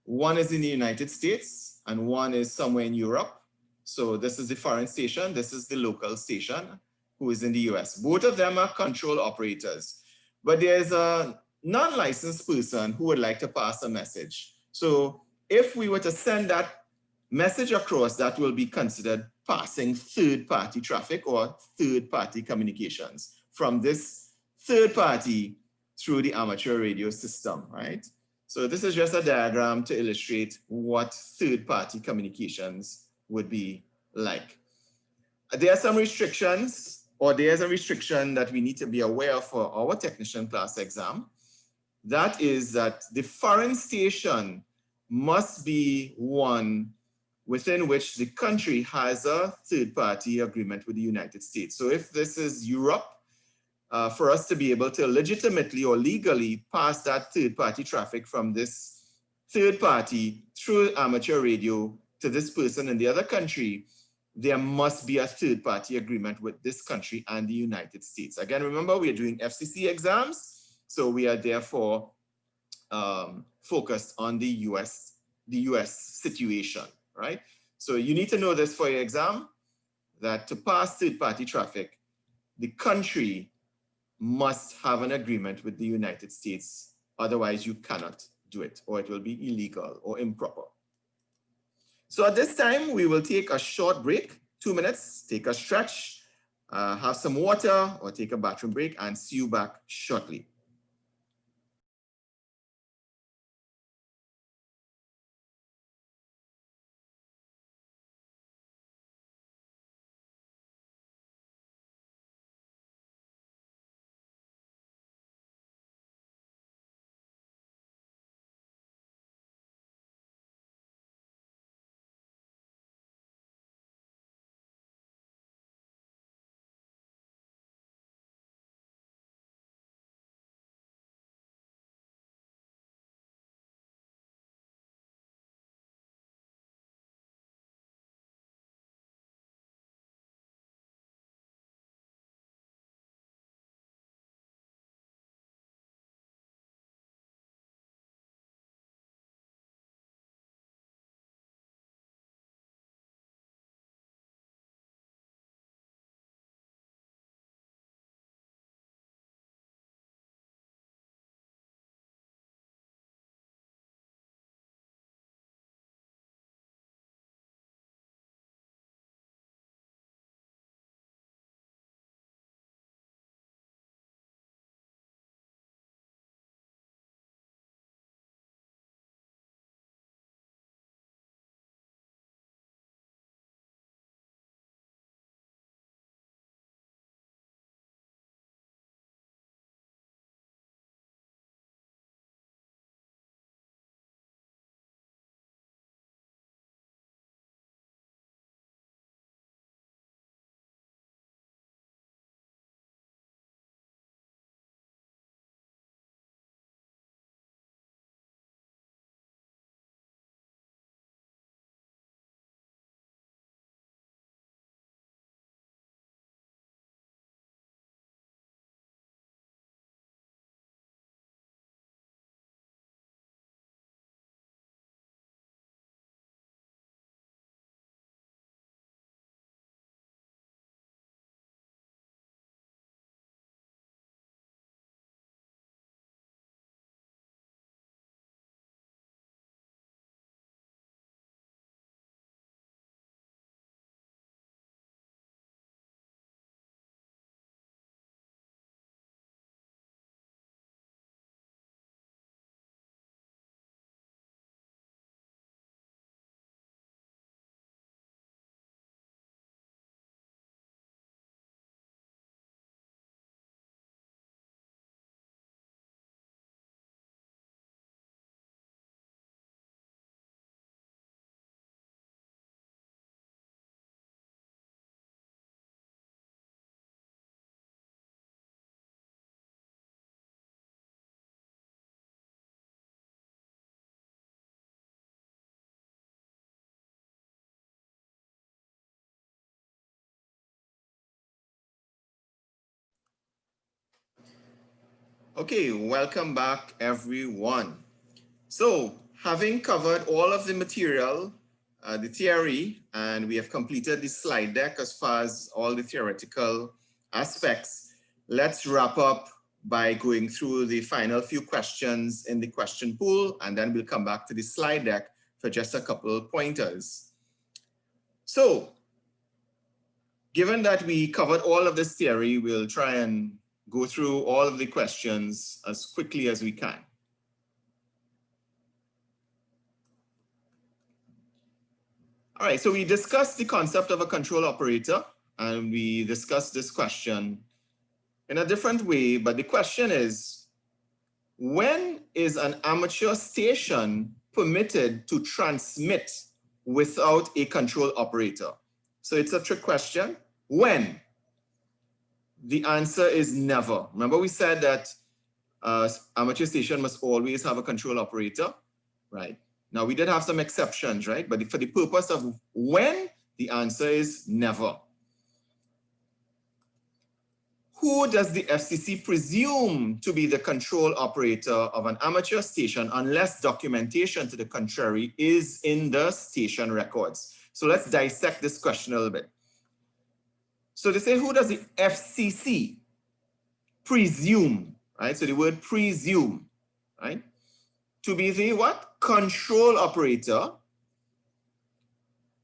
Speaker 1: One is in the United States and one is somewhere in Europe. So this is the foreign station, this is the local station who is in the US. Both of them are control operators, but there's a non-licensed person who would like to pass a message. So if we were to send that message across, that will be considered passing third-party traffic or third-party communications from this third party through the amateur radio system, right? So this is just a diagram to illustrate what third-party communications would be like. There are some restrictions, or there's a restriction that we need to be aware of for our technician class exam. That is that the foreign station must be one within which the country has a third-party agreement with the United States. So if this is Europe, for us to be able to legitimately or legally pass that third-party traffic from this third party through amateur radio to this person in the other country, there must be a third-party agreement with this country and the United States. Again, remember, we are doing FCC exams, so we are therefore focused on the US situation, right? So you need to know this for your exam, that to pass third-party traffic, the country must have an agreement with the United States. Otherwise, you cannot do it, or it will be illegal or improper. So at this time, we will take a short break, 2 minutes, take a stretch, have some water, or take a bathroom break, and see you back shortly. Okay, welcome back everyone. So, having covered all of the material, the theory, and we have completed the slide deck as far as all the theoretical aspects, let's wrap up by going through the final few questions in the question pool, and then we'll come back to the slide deck for just a couple of pointers. So, given that we covered all of this theory, we'll try and go through all of the questions as quickly as we can. All right, so we discussed the concept of a control operator, and we discussed this question in a different way, but the question is, when is an amateur station permitted to transmit without a control operator? So it's a trick question. When? The answer is never. Remember we said that amateur station must always have a control operator, right? Now we did have some exceptions, right? But for the purpose of when, the answer is never. Who does the FCC presume to be the control operator of an amateur station unless documentation to the contrary is in the station records? So let's dissect this question a little bit. So they say, who does the FCC presume, right? So the word presume, right? To be the what? Control operator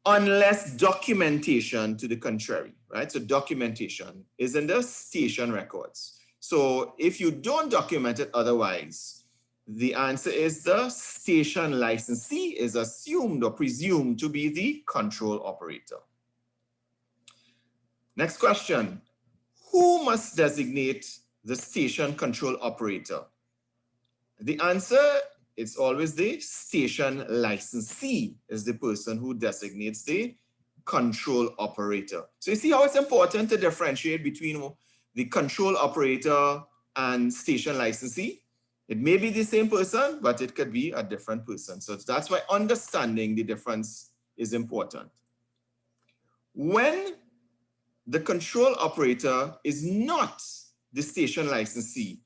Speaker 1: unless documentation to the contrary, right? So documentation is in the station records. So if you don't document it otherwise, the answer is the station licensee is assumed or presumed to be the control operator. Next question, who must designate the station control operator? The answer, it's always the station licensee is the person who designates the control operator. So you see how it's important to differentiate between the control operator and station licensee. It may be the same person, but it could be a different person. So that's why understanding the difference is important. When the control operator is not the station licensee,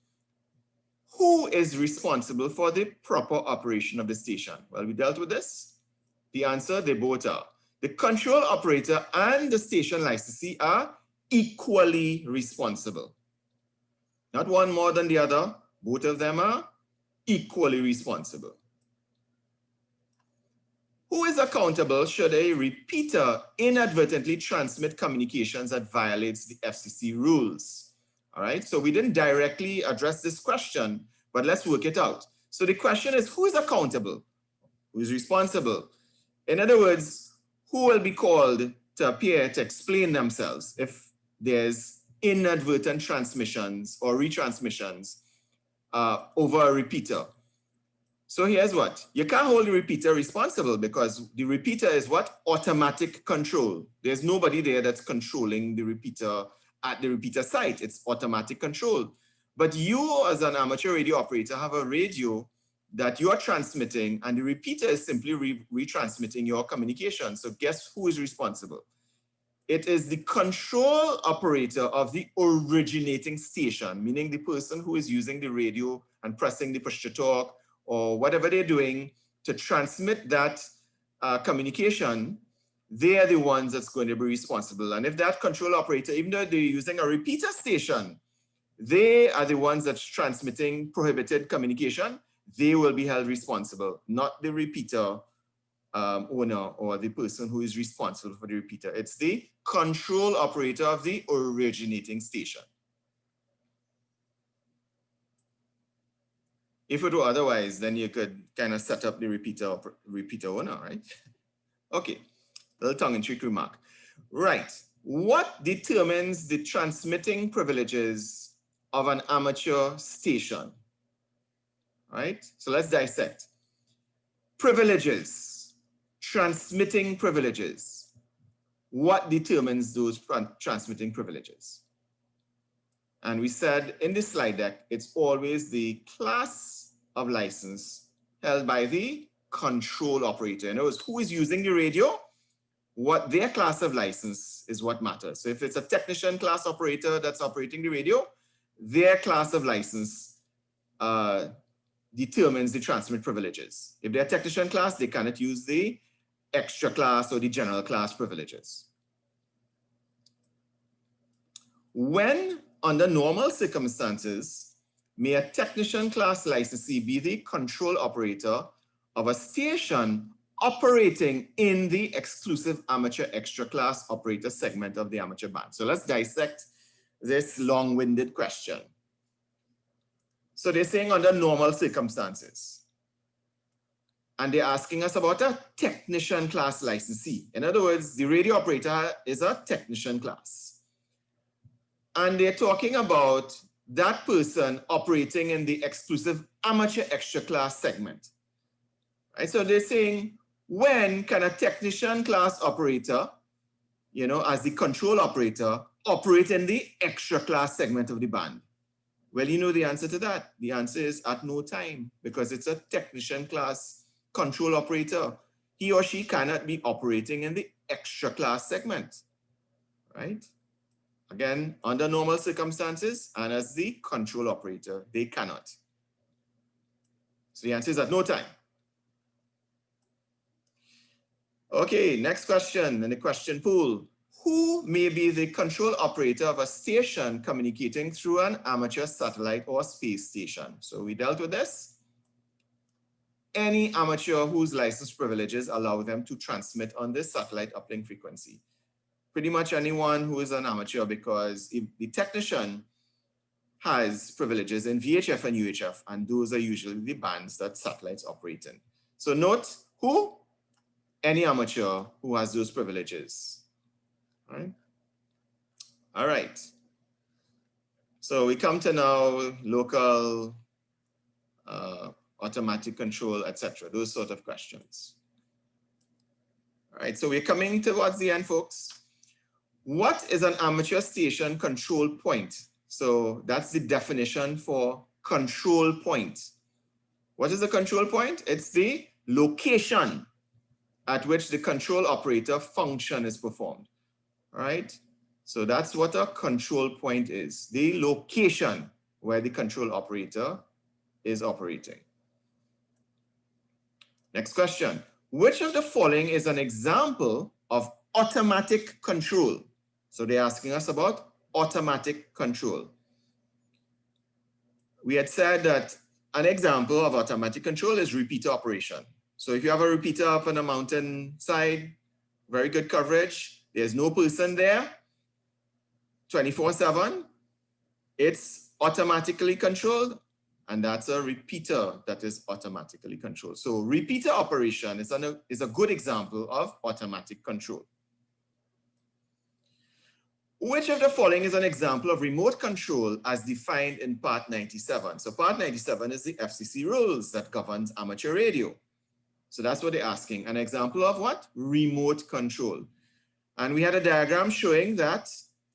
Speaker 1: who is responsible for the proper operation of the station? Well, we dealt with this. The answer, they both are. The control operator and the station licensee are equally responsible. Not one more than the other. Both of them are equally responsible. Who is accountable should a repeater inadvertently transmit communications that violates the FCC rules? All right, so we didn't directly address this question, but let's work it out. So the question is, who is accountable? Who is responsible? In other words, who will be called to appear to explain themselves if there's inadvertent transmissions or retransmissions over a repeater? So here's what, you can't hold the repeater responsible because the repeater is what? Automatic control. There's nobody there that's controlling the repeater at the repeater site. It's automatic control. But you as an amateur radio operator have a radio that you're transmitting and the repeater is simply retransmitting your communication. So guess who is responsible? It is the control operator of the originating station, meaning the person who is using the radio and pressing the push to talk or whatever they're doing to transmit that communication. They are the ones that's going to be responsible. And if that control operator, even though they're using a repeater station, they are the ones that's transmitting prohibited communication, they will be held responsible, not the repeater owner or the person who is responsible for the repeater. It's the control operator of the originating station. If it were otherwise, then you could kind of set up the repeater owner, right? Okay, little tongue-in-cheek remark. Right, what determines the transmitting privileges of an amateur station? Right, so let's dissect. Privileges, transmitting privileges. What determines those transmitting privileges? And we said in this slide deck, it's always the class of license held by the control operator. In other words, who is using the radio? What their class of license is what matters. So if it's a technician class operator that's operating the radio, their class of license determines the transmit privileges. If they're a technician class, they cannot use the extra class or the general class privileges. When under normal circumstances, may a technician class licensee be the control operator of a station operating in the exclusive amateur extra class operator segment of the amateur band. So let's dissect this long-winded question. So they're saying under normal circumstances. And they're asking us about a technician class licensee. In other words, the radio operator is a technician class. And they're talking about that person operating in the exclusive amateur extra class segment. Right? So they're saying, when can a technician class operator, you know, as the control operator, operate in the extra class segment of the band? Well, you know the answer to that. The answer is at no time, because it's a technician class control operator. He or she cannot be operating in the extra class segment, right? Again, under normal circumstances and as the control operator, they cannot. So the answer is at no time. Okay, next question in the question pool. Who may be the control operator of a station communicating through an amateur satellite or space station? So we dealt with this. Any amateur whose license privileges allow them to transmit on this satellite uplink frequency. Pretty much anyone who is an amateur, because if the technician has privileges in VHF and UHF, and those are usually the bands that satellites operate in. So note who? Any amateur who has those privileges. All right. So we come to now local, automatic control, etc. Those sort of questions. All right, so we're coming towards the end, folks. What is an amateur station control point? So that's the definition for control point. What is a control point? It's the location at which the control operator function is performed. All right, so that's what a control point is, the location where the control operator is operating. Next question. Which of the following is an example of automatic control? So they're asking us about automatic control. We had said that an example of automatic control is repeater operation. So if you have a repeater up on a mountain side, very good coverage, there's no person there, 24/7, it's automatically controlled, and that's a repeater that is automatically controlled. So repeater operation is a good example of automatic control. Which of the following is an example of remote control as defined in Part 97? So Part 97 is the FCC rules that governs amateur radio. So that's what they're asking. An example of what? Remote control. And we had a diagram showing that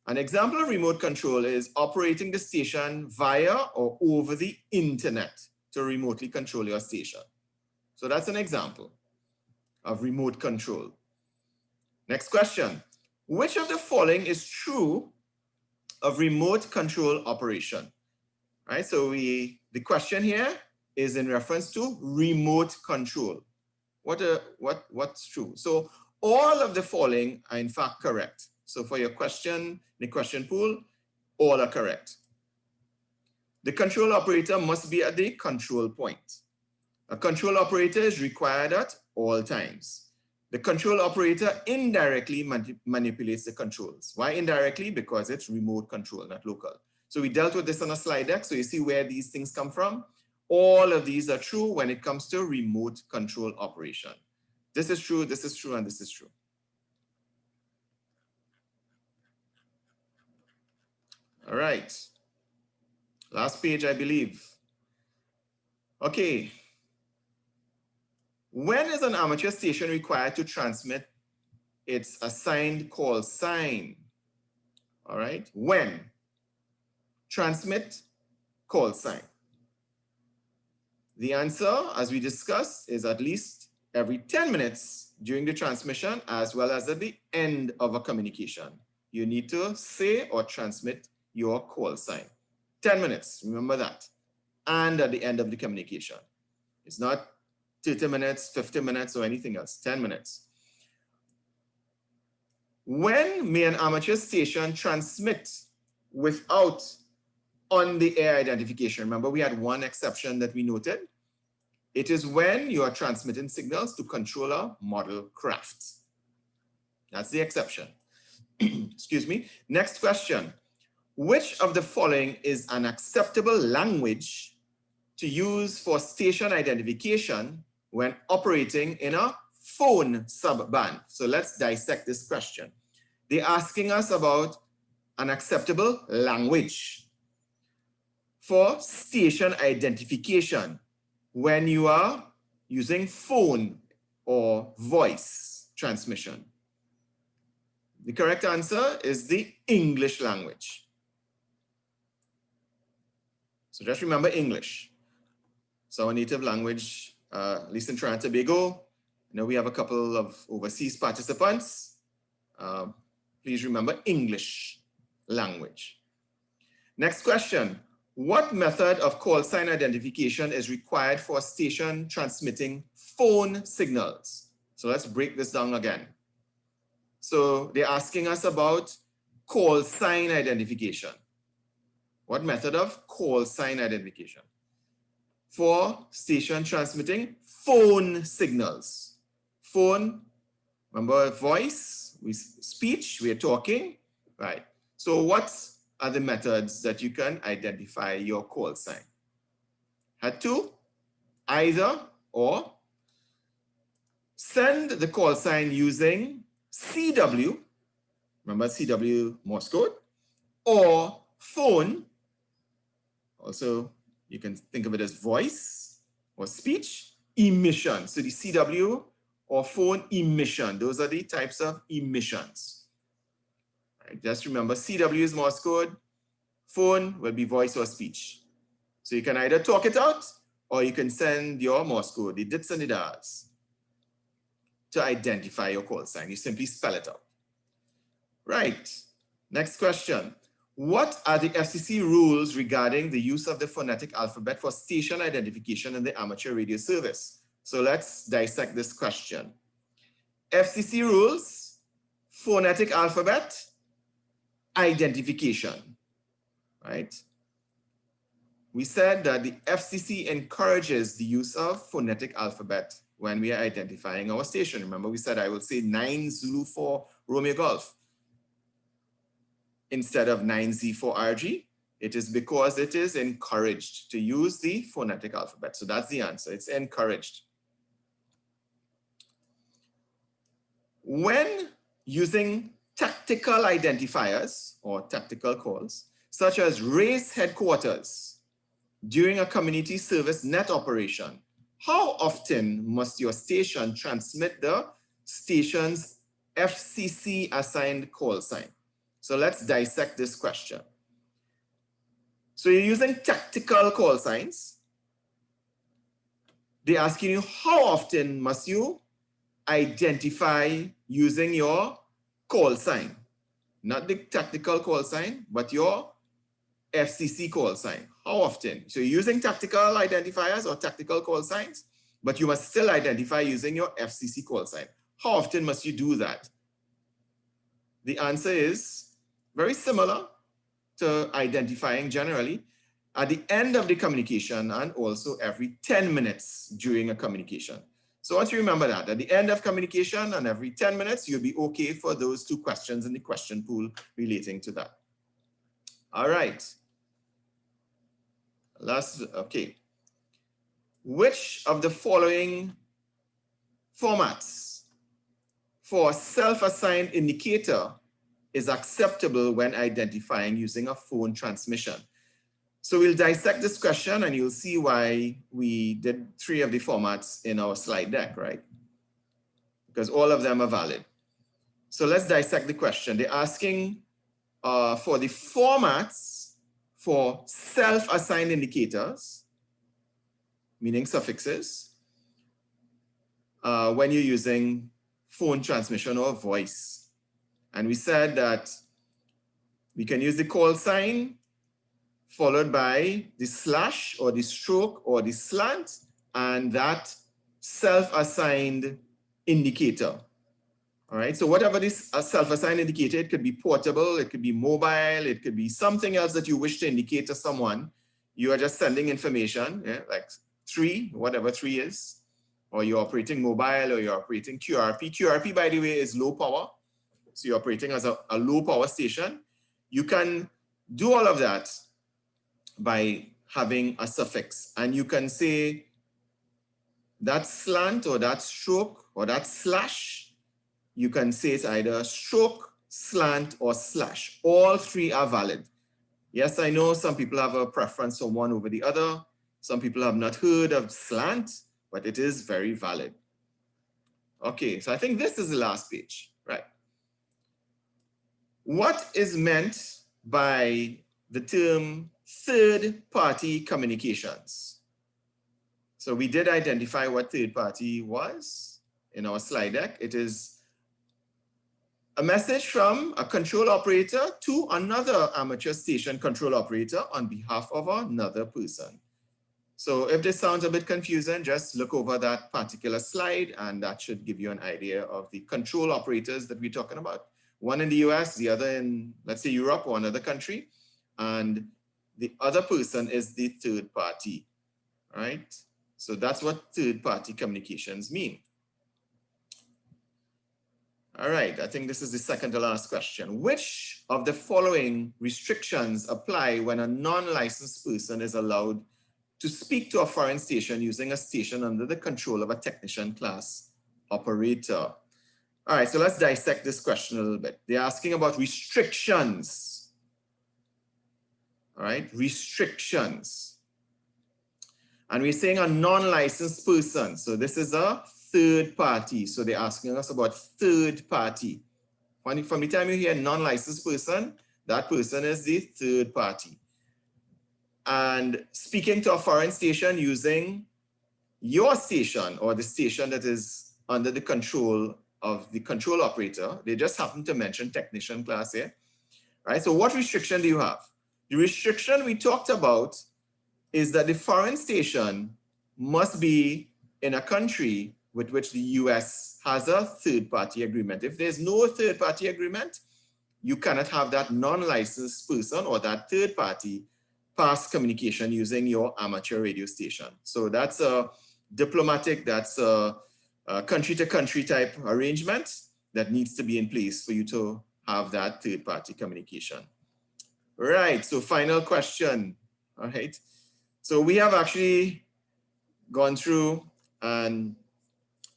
Speaker 1: an example of remote control is operating the station via or over the internet to remotely control your station. So that's an example of remote control. Next question. Which of the following is true of remote control operation? Right, so the question here is in reference to remote control. What's true? So all of the following are in fact correct. So for your question, the question pool, all are correct. The control operator must be at the control point. A control operator is required at all times. The control operator indirectly manipulates the controls. Why indirectly? Because it's remote control, not local. So we dealt with this on a slide deck. So you see where these things come from. All of these are true when it comes to remote control operation. This is true, and this is true. All right. Last page, I believe. Okay. When is an amateur station required to transmit its assigned call sign? All right. When? Transmit call sign. The answer, as we discussed, is at least every 10 minutes during the transmission, as well as at the end of a communication. You need to say or transmit your call sign. 10 minutes, remember that. and at the end of the communication. It's not 30 minutes, 50 minutes, or anything else, 10 minutes. When may an amateur station transmit without on-the-air identification? Remember, we had one exception that we noted. It is when you are transmitting signals to controller model craft. That's the exception. Excuse me. Next question. Which of the following is an acceptable language to use for station identification when operating in a phone subband? So let's dissect this question. They're asking us about an acceptable language for station identification when you are using phone or voice transmission. The correct answer is the English language. So just remember English. So our native language, at least in Trinidad and Tobago. We have a couple of overseas participants. Please remember English language. Next question. What method of call sign identification is required for a station transmitting phone signals? So let's break this down again. So they're asking us about call sign identification. What method of call sign identification? For station transmitting phone signals. Phone, remember voice, speech, we're talking, right? So what are the methods that you can identify your call sign? Had two, either or. Send the call sign using CW, remember CW Morse code, or phone. Also, you can think of it as voice or speech emission. So the CW or phone emission, those are the types of emissions. Right, just remember CW is Morse code, phone will be voice or speech. So you can either talk it out or you can send your Morse code, the dits and the das, to identify your call sign. You simply spell it out. Right, next question. What are the FCC rules regarding the use of the phonetic alphabet for station identification in the amateur radio service? So let's dissect this question. FCC rules, phonetic alphabet, identification, right? We said that the FCC encourages the use of phonetic alphabet when we are identifying our station. Remember, we said I will say 9 Zulu for Romeo Golf instead of 9Z for RG. It is because it is encouraged to use the phonetic alphabet. So that's the answer. It's encouraged. When using tactical identifiers or tactical calls, such as race headquarters during a community service net operation, how often must your station transmit the station's FCC assigned call sign? So let's dissect this question. So you're using tactical call signs. They're asking you how often must you identify using your call sign, not the tactical call sign, but your FCC call sign. How often? So you're using tactical identifiers or tactical call signs, but you must still identify using your FCC call sign. How often must you do that? The answer is very similar to identifying generally at the end of the communication and also every 10 minutes during a communication. So once you remember that, at the end of communication and every 10 minutes, you'll be okay for those two questions in the question pool relating to that. All right. Okay. Which of the following formats for self-assigned indicator is acceptable when identifying using a phone transmission? So we'll dissect this question and you'll see why we did 3 of the formats in our slide deck, right? Because all of them are valid. So let's dissect the question. They're asking for the formats for self-assigned indicators, meaning suffixes, when you're using phone transmission or voice. And we said that we can use the call sign followed by the slash or the stroke or the slant, and that self-assigned indicator. All right, so whatever this self-assigned indicator, it could be portable, it could be mobile, it could be something else that you wish to indicate to someone. You are just sending information, yeah, like 3, whatever 3 is, or you're operating mobile or you're operating QRP. QRP, by the way, is low power. So you're operating as a low power station. You can do all of that by having a suffix, and you can say that slant or that stroke or that slash, you can say it's either stroke, slant, or slash. All 3 are valid. Yes, I know some people have a preference for one over the other. Some people have not heard of slant, but it is very valid. Okay, so I think this is the last page, right? What is meant by the term third-party communications? So we did identify what third party was in our slide deck. It is a message from a control operator to another amateur station control operator on behalf of another person. So if this sounds a bit confusing, just look over that particular slide and that should give you an idea of the control operators that we're talking about. One in the US, the other in, let's say, Europe or another country. And the other person is the third party, right? So that's what third party communications mean. All right, I think this is the second to last question. Which of the following restrictions apply when a non-licensed person is allowed to speak to a foreign station using a station under the control of a technician class operator? All right, so let's dissect this question a little bit. They're asking about restrictions. All right, restrictions. And we're saying a non-licensed person. So this is a third party. So they're asking us about third party. From the time you hear non-licensed person, that person is the third party. And speaking to a foreign station using your station or the station that is under the control of the control operator, they just happen to mention technician class here. Right? So what restriction do you have? The restriction we talked about is that the foreign station must be in a country with which the US has a third-party agreement. If there's no third-party agreement, you cannot have that non-licensed person or that third party pass communication using your amateur radio station. So that's a diplomatic, that's a country-to-country type arrangement that needs to be in place for you to have that third-party communication. Right, so final question, all right. So we have actually gone through and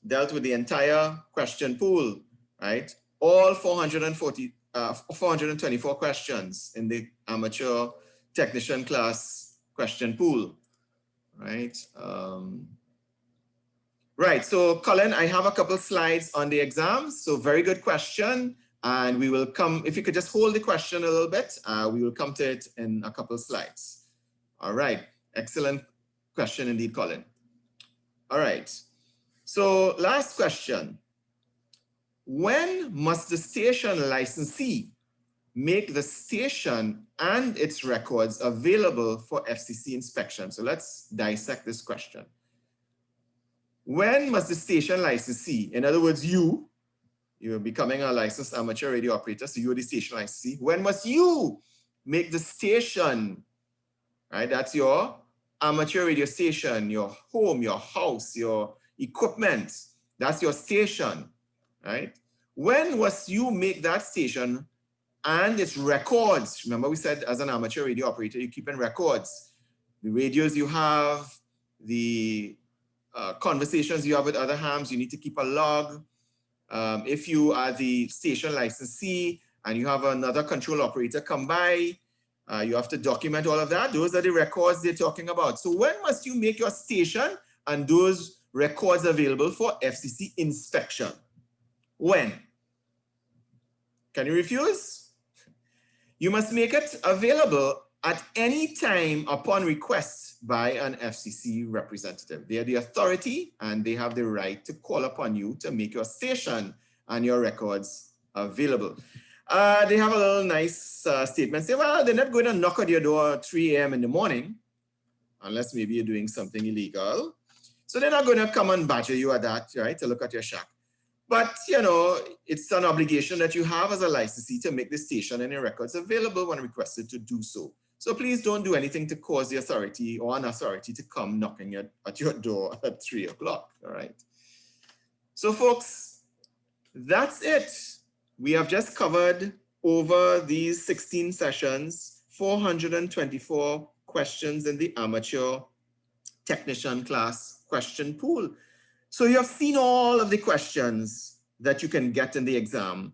Speaker 1: dealt with the entire question pool, right? All 424 questions in the amateur technician class question pool, right? Right, so Colin, I have a couple slides on the exams. So very good question. And we will come, if you could just hold the question a little bit, we will come to it in a couple slides. All right, excellent question indeed, Colin. All right. So last question, when must the station licensee make the station and its records available for FCC inspection? So let's dissect this question. When must the station licensee, in other words, you're becoming a licensed amateur radio operator, so you're the station licensee. When must you make the station, right? That's your amateur radio station, your home, your house, your equipment, that's your station, right? When must you make that station and its records? Remember we said as an amateur radio operator, you're keeping records. The radios you have, the conversations you have with other hams, you need to keep a log. If you are the station licensee and you have another control operator come by, you have to document all of that. Those are the records they're talking about. So when must you make your station and those records available for FCC inspection? When? Can you refuse? You must make it available at any time upon request by an FCC representative. They are the authority and they have the right to call upon you to make your station and your records available. They have a little nice statement. Say, well, they're not going to knock at your door at 3 a.m. in the morning, unless maybe you're doing something illegal. So they're not going to come and badger you at that, right, to look at your shack. But, you know, it's an obligation that you have as a licensee to make the station and your records available when requested to do so. So please don't do anything to cause the authority or an authority to come knocking at your door at 3 o'clock, all right? So folks, that's it. We have just covered over these 16 sessions, 424 questions in the amateur technician class question pool. So you have seen all of the questions that you can get in the exam,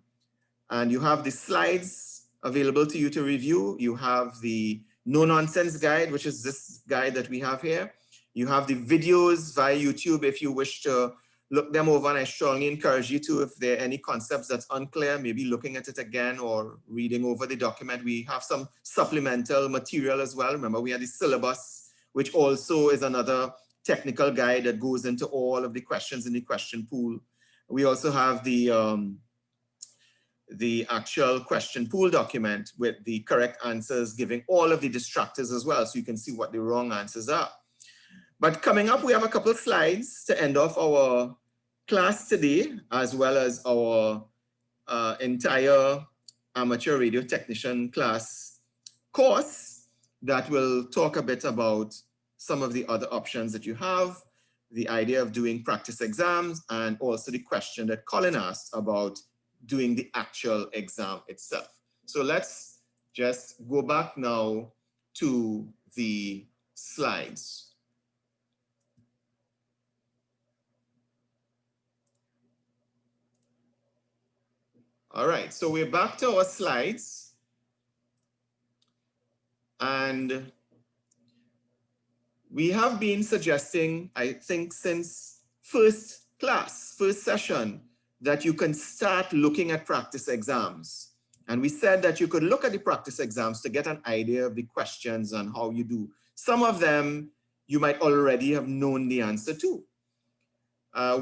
Speaker 1: and you have the slides available to you to review. You have the no nonsense guide, which is this guide that we have here. You have the videos via YouTube if you wish to look them over, and I strongly encourage you to, if there are any concepts that's unclear, maybe looking at it again or reading over the document. We have some supplemental material as well. Remember, we had the syllabus, which also is another technical guide that goes into all of the questions in the question pool. We also have the actual question pool document with the correct answers, giving all of the distractors as well, so you can see what the wrong answers are. But coming up, we have a couple of slides to end off our class today, as well as our entire amateur radio technician class course that will talk a bit about some of the other options that you have, the idea of doing practice exams, and also the question that Colin asked about doing the actual exam itself. So let's just go back now to the slides. All right, so we're back to our slides. And we have been suggesting, I think since first session, that you can start looking at practice exams. And we said that you could look at the practice exams to get an idea of the questions and how you do. Some of them you might already have known the answer to.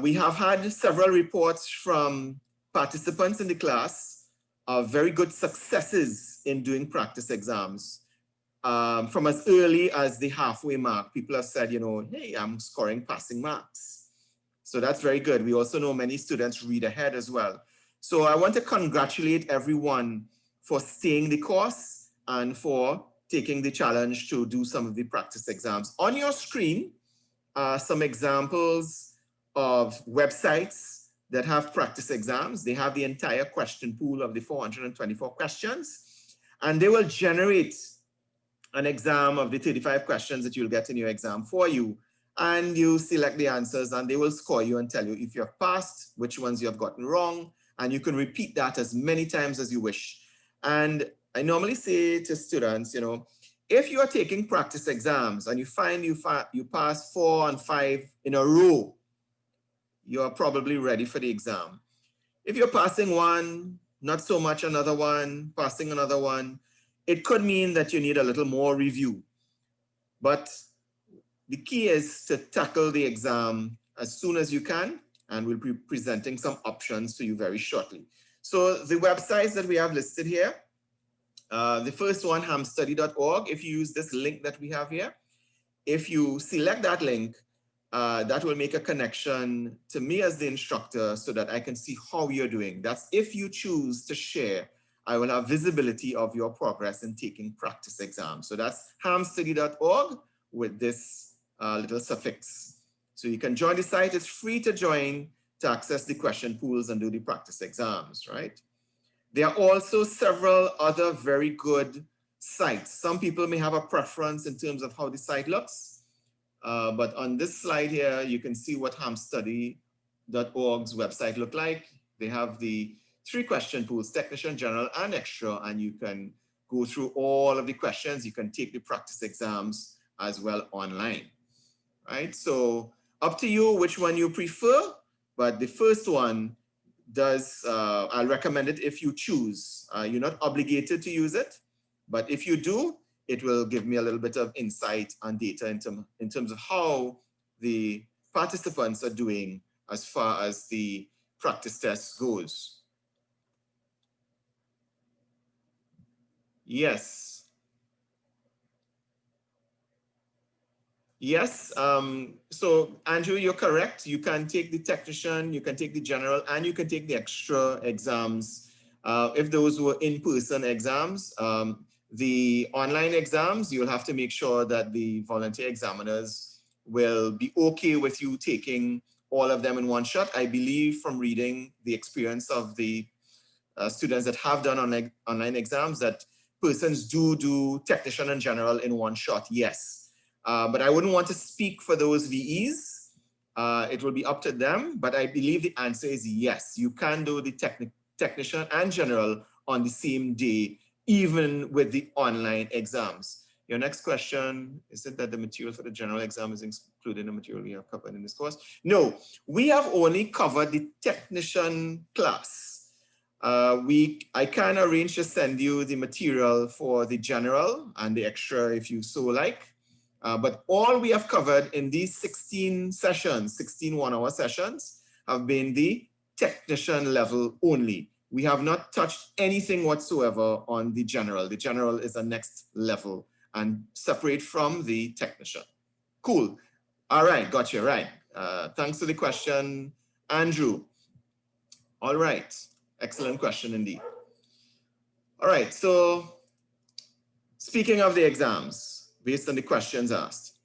Speaker 1: We have had several reports from participants in the class of very good successes in doing practice exams. From as early as the halfway mark, people have said, you know, hey, I'm scoring passing marks. So that's very good. We also know many students read ahead as well. So I want to congratulate everyone for staying the course and for taking the challenge to do some of the practice exams. On your screen are some examples of websites that have practice exams. They have the entire question pool of the 424 questions, and they will generate an exam of the 35 questions that you'll get in your exam for you. And you select the answers and they will score you and tell you if you have passed, which ones you have gotten wrong, and you can repeat that as many times as you wish. And I normally say to students, you know, if you are taking practice exams and you find you pass 4 and 5 in a row, you're probably ready for the exam. If you're passing one, not so much another one, passing another one, it could mean that you need a little more review. But the key is to tackle the exam as soon as you can, and we'll be presenting some options to you very shortly. So the websites that we have listed here, the first one, hamstudy.org. If you use this link that we have here, if you select that link, that will make a connection to me as the instructor so that I can see how you're doing. That's if you choose to share, I will have visibility of your progress in taking practice exams. So that's hamstudy.org with this little suffix. So you can join the site. It's free to join to access the question pools and do the practice exams, right? There are also several other very good sites. Some people may have a preference in terms of how the site looks. But on this slide here, you can see what hamstudy.org's website look like. They have the 3 question pools, technician, general, and extra, and you can go through all of the questions. You can take the practice exams as well online, right? So up to you which one you prefer, but the first one does, I'll recommend it if you choose. You're not obligated to use it, but if you do, it will give me a little bit of insight and data in terms of how the participants are doing as far as the practice test goes. Yes. Yes. So Andrew, you're correct. You can take the technician, you can take the general, and you can take the extra exams. If those were in-person exams, the online exams, you'll have to make sure that the volunteer examiners will be okay with you taking all of them in one shot. I believe from reading the experience of the students that have done online exams that persons do technician and general in one shot, yes. But I wouldn't want to speak for those VEs. It will be up to them, but I believe the answer is yes. You can do the technician and general on the same day, even with the online exams. Your next question, is it that the material for the general exam is included in the material we have covered in this course? No, we have only covered the technician class. I can arrange to send you the material for the general and the extra if you so like. But all we have covered in these 16 sessions, 16 one-hour sessions, have been the technician level only. We have not touched anything whatsoever on the general. The general is a next level and separate from the technician. Cool. All right, gotcha, right. Thanks for the question, Andrew. All right. Excellent question indeed. All right, so speaking of the exams, based on the questions asked.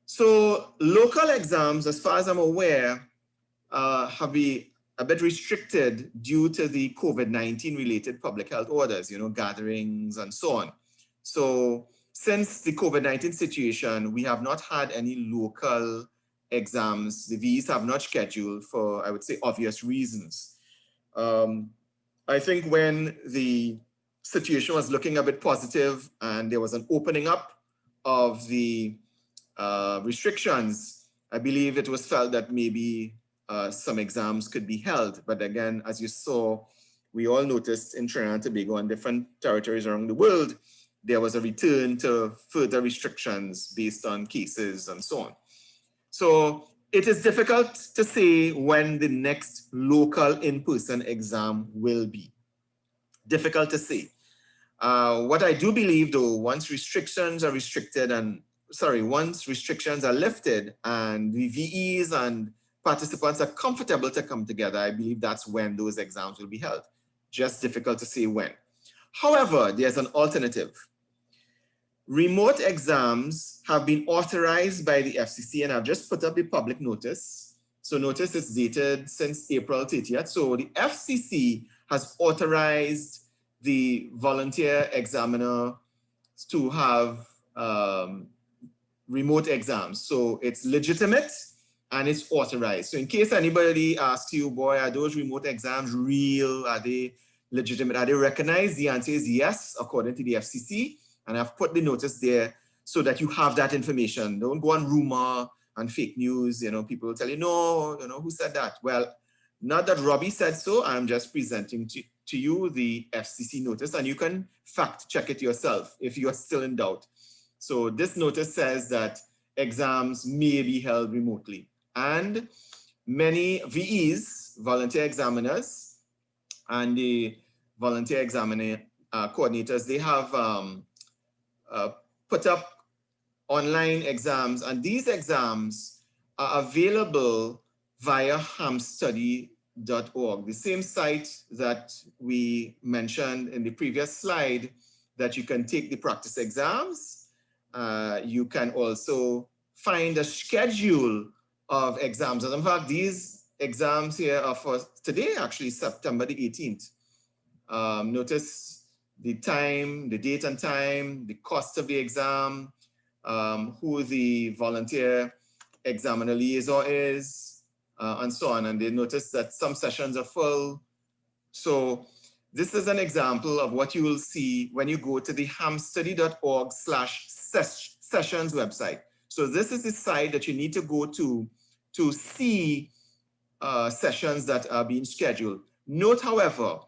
Speaker 1: So local exams, as far as I'm aware, have been a bit restricted due to the COVID-19 related public health orders, gatherings and so on. So since the COVID-19 situation, we have not had any local exams. The V's have not scheduled for, I would say, obvious reasons. I think when the situation was looking a bit positive and there was an opening up of the restrictions, I believe it was felt that maybe some exams could be held. But again, as you saw, we all noticed in Trinidad and Tobago and different territories around the world, there was a return to further restrictions based on cases and so on. So it is difficult to say when the next local in-person exam will be. Difficult to say. What I do believe though, once restrictions are lifted and the VEs and participants are comfortable to come together, I believe that's when those exams will be held. Just difficult to say when. However, there's an alternative. Remote exams have been authorized by the FCC, and I've just put up the public notice. So notice is dated since April 30th. So the FCC has authorized the volunteer examiner to have remote exams. So it's legitimate and it's authorized. So in case anybody asks you, boy, are those remote exams real? Are they legitimate? Are they recognized? The answer is yes, according to the FCC. And I've put the notice there so that you have that information. Don't go on rumor and fake news. People will tell you, no, who said that? Well, not that Robbie said so. I'm just presenting to you the FCC notice, and you can fact check it yourself if you are still in doubt. So this notice says that exams may be held remotely. And many VEs, volunteer examiners, and the volunteer examiner coordinators, they have put up online exams, and these exams are available via hamstudy.org, the same site that we mentioned in the previous slide, that you can take the practice exams. You can also find a schedule of exams. And in fact, these exams here are for today, actually September the 18th. Notice the time, the date and time, the cost of the exam, who the volunteer examiner liaison is, and so on. And they notice that some sessions are full. So this is an example of what you will see when you go to the hamstudy.org/sessions website. So this is the site that you need to go to see sessions that are being scheduled. Note, however,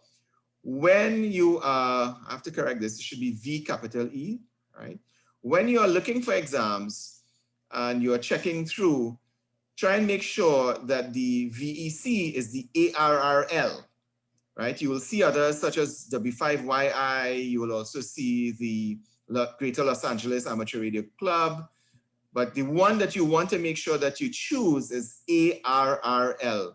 Speaker 1: when you are, I have to correct this, it should be V capital E, right? When you are looking for exams and you are checking through, try and make sure that the VEC is the ARRL. right? You will see others such as W5YI. You will also see the Greater Los Angeles Amateur Radio Club. But the one that you want to make sure that you choose is ARRL.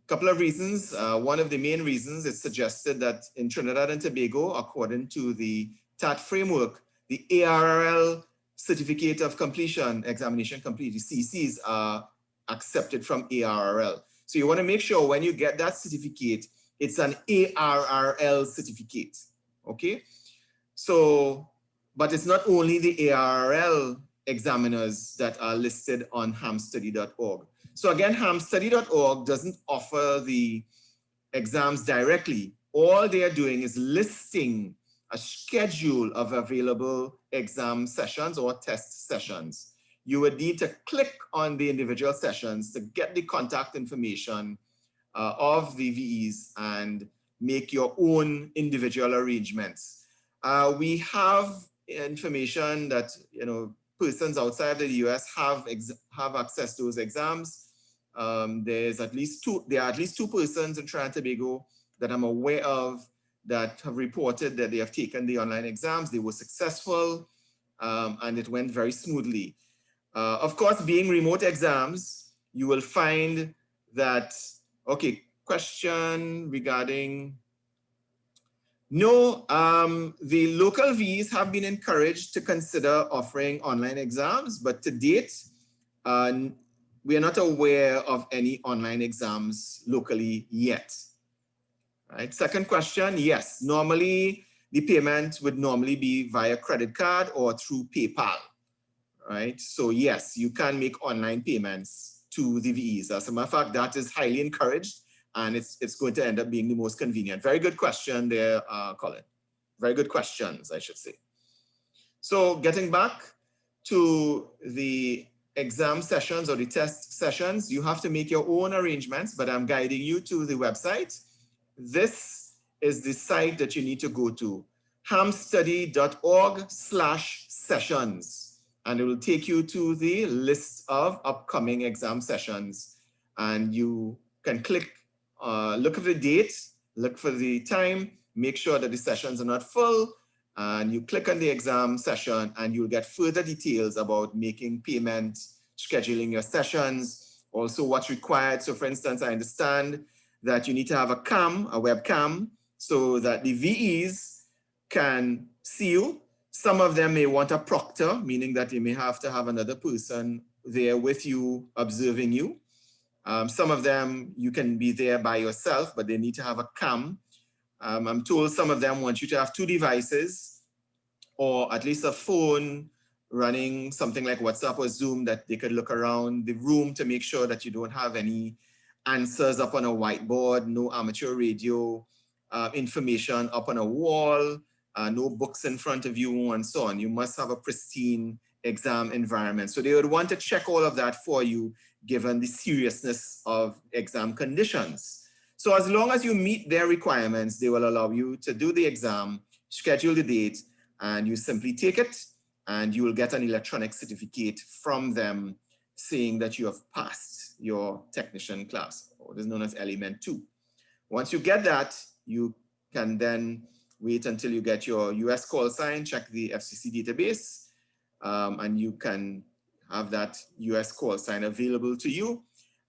Speaker 1: Couple of reasons. One of the main reasons, it's suggested that in Trinidad and Tobago, according to the TAT framework, the ARRL certificate of completion, examination complete, the CCs are accepted from ARRL. So you want to make sure when you get that certificate, it's an ARRL certificate, okay? So, but it's not only the ARRL examiners that are listed on hamstudy.org. So again, hamstudy.org doesn't offer the exams directly. All they are doing is listing a schedule of available exam sessions or test sessions. You would need to click on the individual sessions to get the contact information of the VEs and make your own individual arrangements. We have information that, you know, persons outside the US have access to those exams. There are at least two persons in Trinidad and Tobago that I'm aware of that have reported that they have taken the online exams. They were successful and it went very smoothly. Of course, being remote exams, you will find that, okay, question regarding, no, the local Vs have been encouraged to consider offering online exams, but to date, we are not aware of any online exams locally yet. Right. Second question, yes, normally the payment would normally be via credit card or through PayPal, right? So yes, you can make online payments to the VEs. As a matter of fact, that is highly encouraged and it's going to end up being the most convenient. Very good question there, Colin. Very good questions, I should say. So getting back to the exam sessions or the test sessions, you have to make your own arrangements, but I'm guiding you to the website. This is the site that you need to go to, hamstudy.org/sessions, and it will take you to the list of upcoming exam sessions. And you can click, look at the date, look for the time, make sure that the sessions are not full, and you click on the exam session and you'll get further details about making payment, scheduling your sessions, also what's required. So for instance, I understand that you need to have a webcam, so that the VEs can see you. Some of them may want a proctor, meaning that you may have to have another person there with you, observing you. Some of them, you can be there by yourself, but they need to have a cam. I'm told some of them want you to have two devices, or at least a phone running something like WhatsApp or Zoom that they could look around the room to make sure that you don't have any answers up on a whiteboard, no amateur radio information up on a wall, no books in front of you, and so on. You must have a pristine exam environment. So they would want to check all of that for you, given the seriousness of exam conditions. So as long as you meet their requirements, they will allow you to do the exam, schedule the date, and you simply take it, and you will get an electronic certificate from them saying that you have passed your technician class, or what is known as element 2. Once you get that, you can then wait until you get your US call sign, check the FCC database, and you can have that US call sign available to you.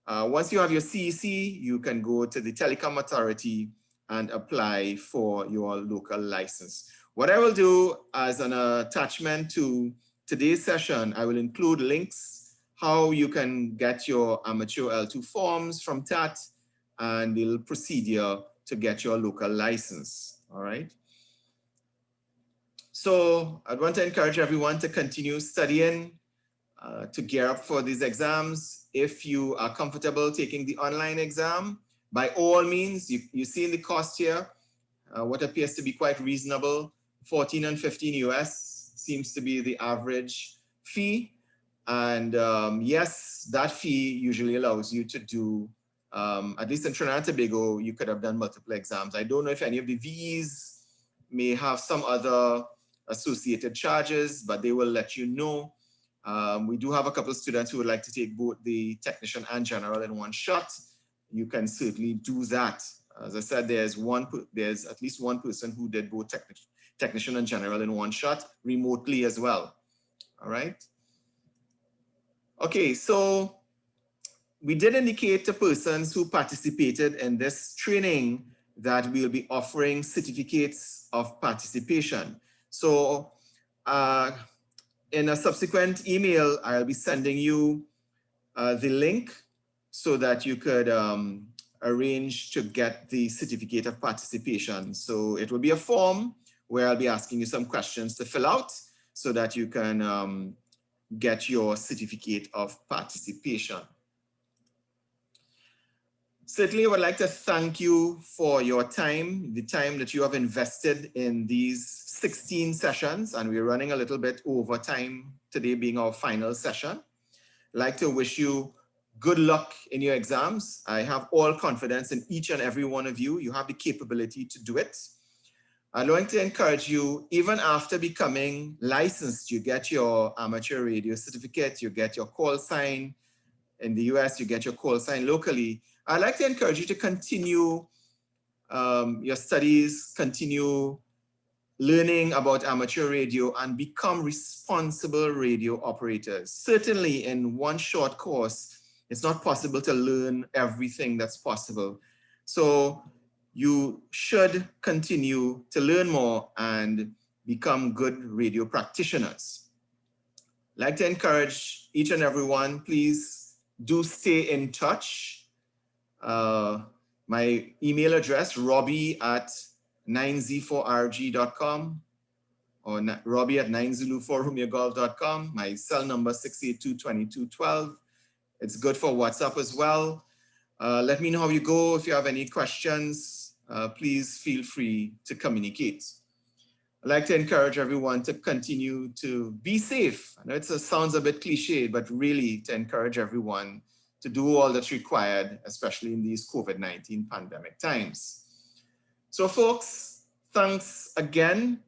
Speaker 1: Once you have your CEC, you can go to the Telecom Authority and apply for your local license. What I will do as an attachment to today's session, I will include links how you can get your amateur L2 forms from TAT and the procedure to get your local license, all right? So I'd want to encourage everyone to continue studying to gear up for these exams. If you are comfortable taking the online exam, by all means, you see in the cost here, what appears to be quite reasonable, 14 and 15 US seems to be the average fee. And yes, that fee usually allows you to do, at least in Trinidad and Tobago, you could have done multiple exams. I don't know if any of the V's may have some other associated charges, but they will let you know. We do have a couple of students who would like to take both the technician and general in one shot. you can certainly do that. As I said, there's at least one person who did both technician and general in one shot remotely as well. All right. Okay, so we did indicate to persons who participated in this training that we'll be offering certificates of participation. So in a subsequent email, I'll be sending you the link so that you could arrange to get the certificate of participation. So it will be a form where I'll be asking you some questions to fill out so that you can get your certificate of participation. Certainly, I would like to thank you for your time, the time that you have invested in these 16 sessions, and we're running a little bit over time today being our final session. I'd like to wish you good luck in your exams. I have all confidence in each and every one of you. You have the capability to do it. I'd like to encourage you, even after becoming licensed, you get your amateur radio certificate, you get your call sign. In the US, you get your call sign locally. I'd like to encourage you to continue your studies, continue learning about amateur radio and become responsible radio operators. Certainly in one short course, it's not possible to learn everything that's possible. So you should continue to learn more and become good radio practitioners. I'd like to encourage each and everyone, please do stay in touch. My email address, robbie@9z4rg.com or robbie@9zulu4romeogolf.com. My cell number 682-2212. It's good for WhatsApp as well. Let me know how you go. If you have any questions, please feel free to communicate. I'd like to encourage everyone to continue to be safe. I know it sounds a bit cliche, but really to encourage everyone to do all that's required, especially in these COVID-19 pandemic times. So folks, thanks again.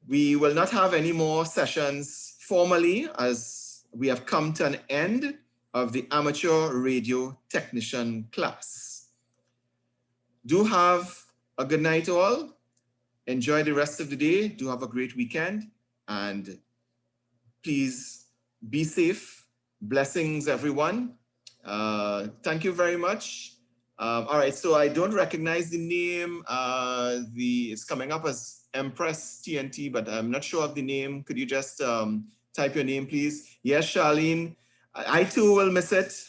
Speaker 1: We will not have any more sessions formally as we have come to an end of the amateur radio technician class. Do have a good night all. Enjoy the rest of the day. Do have a great weekend and please be safe. Blessings, everyone. Thank you very much. All right, so I don't recognize the name. It's coming up as Empress TNT, but I'm not sure of the name. Could you just type your name, please? Yes, Charlene. I too will miss it.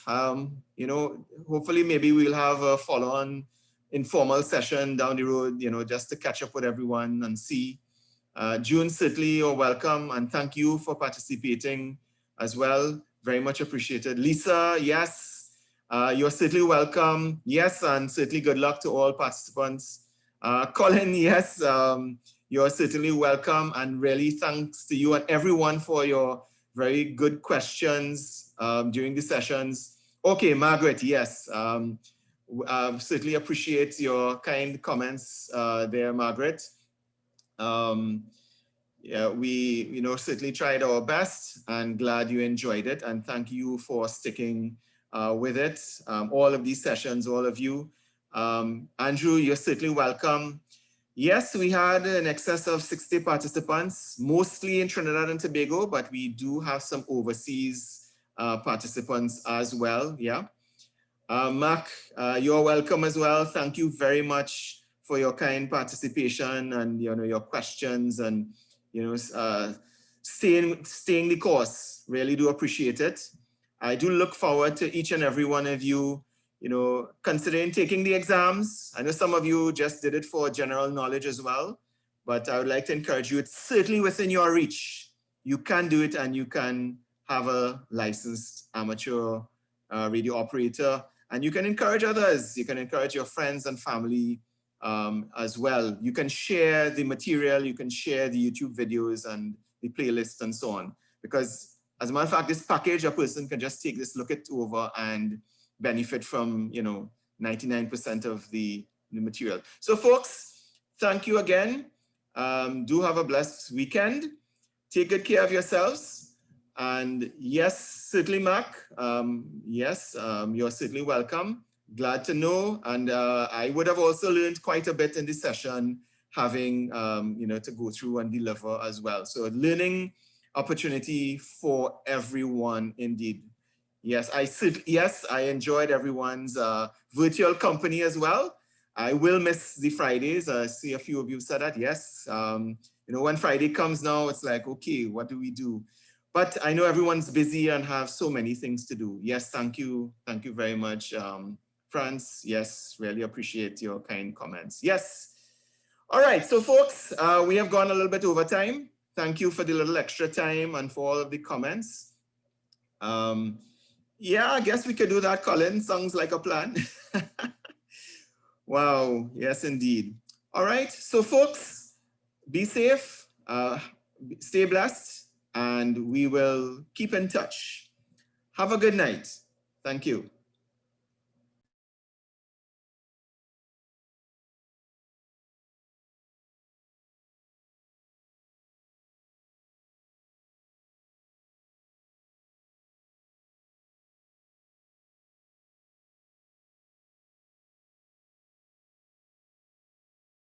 Speaker 1: You know, hopefully maybe we'll have a follow-on informal session down the road, you know, just to catch up with everyone and see. June, certainly you're welcome, and thank you for participating as well. Very much appreciated. Lisa, yes, you're certainly welcome. Yes, and certainly good luck to all participants. Colin, yes, you're certainly welcome, and really thanks to you and everyone for your very good questions during the sessions. Okay, Margaret, yes, certainly appreciate your kind comments there, Margaret. Yeah, we certainly tried our best and glad you enjoyed it, and thank you for sticking with it. All of these sessions, all of you. Andrew, you're certainly welcome. Yes, we had in excess of 60 participants, mostly in Trinidad and Tobago, but we do have some overseas participants as well. Yeah. Mark, you're welcome as well. Thank you very much for your kind participation and your questions and staying the course. Really do appreciate it. I do look forward to each and every one of you, considering taking the exams. I know some of you just did it for general knowledge as well, but I would like to encourage you. It's certainly within your reach. You can do it and you can have a licensed amateur radio operator, and you can encourage others. You can encourage your friends and family as well. You can share the material, you can share the YouTube videos and the playlist and so on. Because as a matter of fact, this package, a person can just take this, look it over and benefit from, 99% of the material. So folks, thank you again. Do have a blessed weekend. Take good care of yourselves. And yes, certainly, Mark. Yes, you're certainly welcome. Glad to know. And I would have also learned quite a bit in this session, having to go through and deliver as well. So learning opportunity for everyone indeed. Yes, I enjoyed everyone's virtual company as well. I will miss the Fridays. I see a few of you said that. Yes, when Friday comes now, it's like, okay, what do we do? But I know everyone's busy and have so many things to do. Yes, thank you. Thank you very much, France. Yes, really appreciate your kind comments. Yes. All right, so folks, we have gone a little bit over time. Thank you for the little extra time and for all of the comments. Yeah, I guess we could do that, Colin. Sounds like a plan. Wow, yes, indeed. All right, so folks, be safe, stay blessed, and we will keep in touch. Have a good night. Thank you.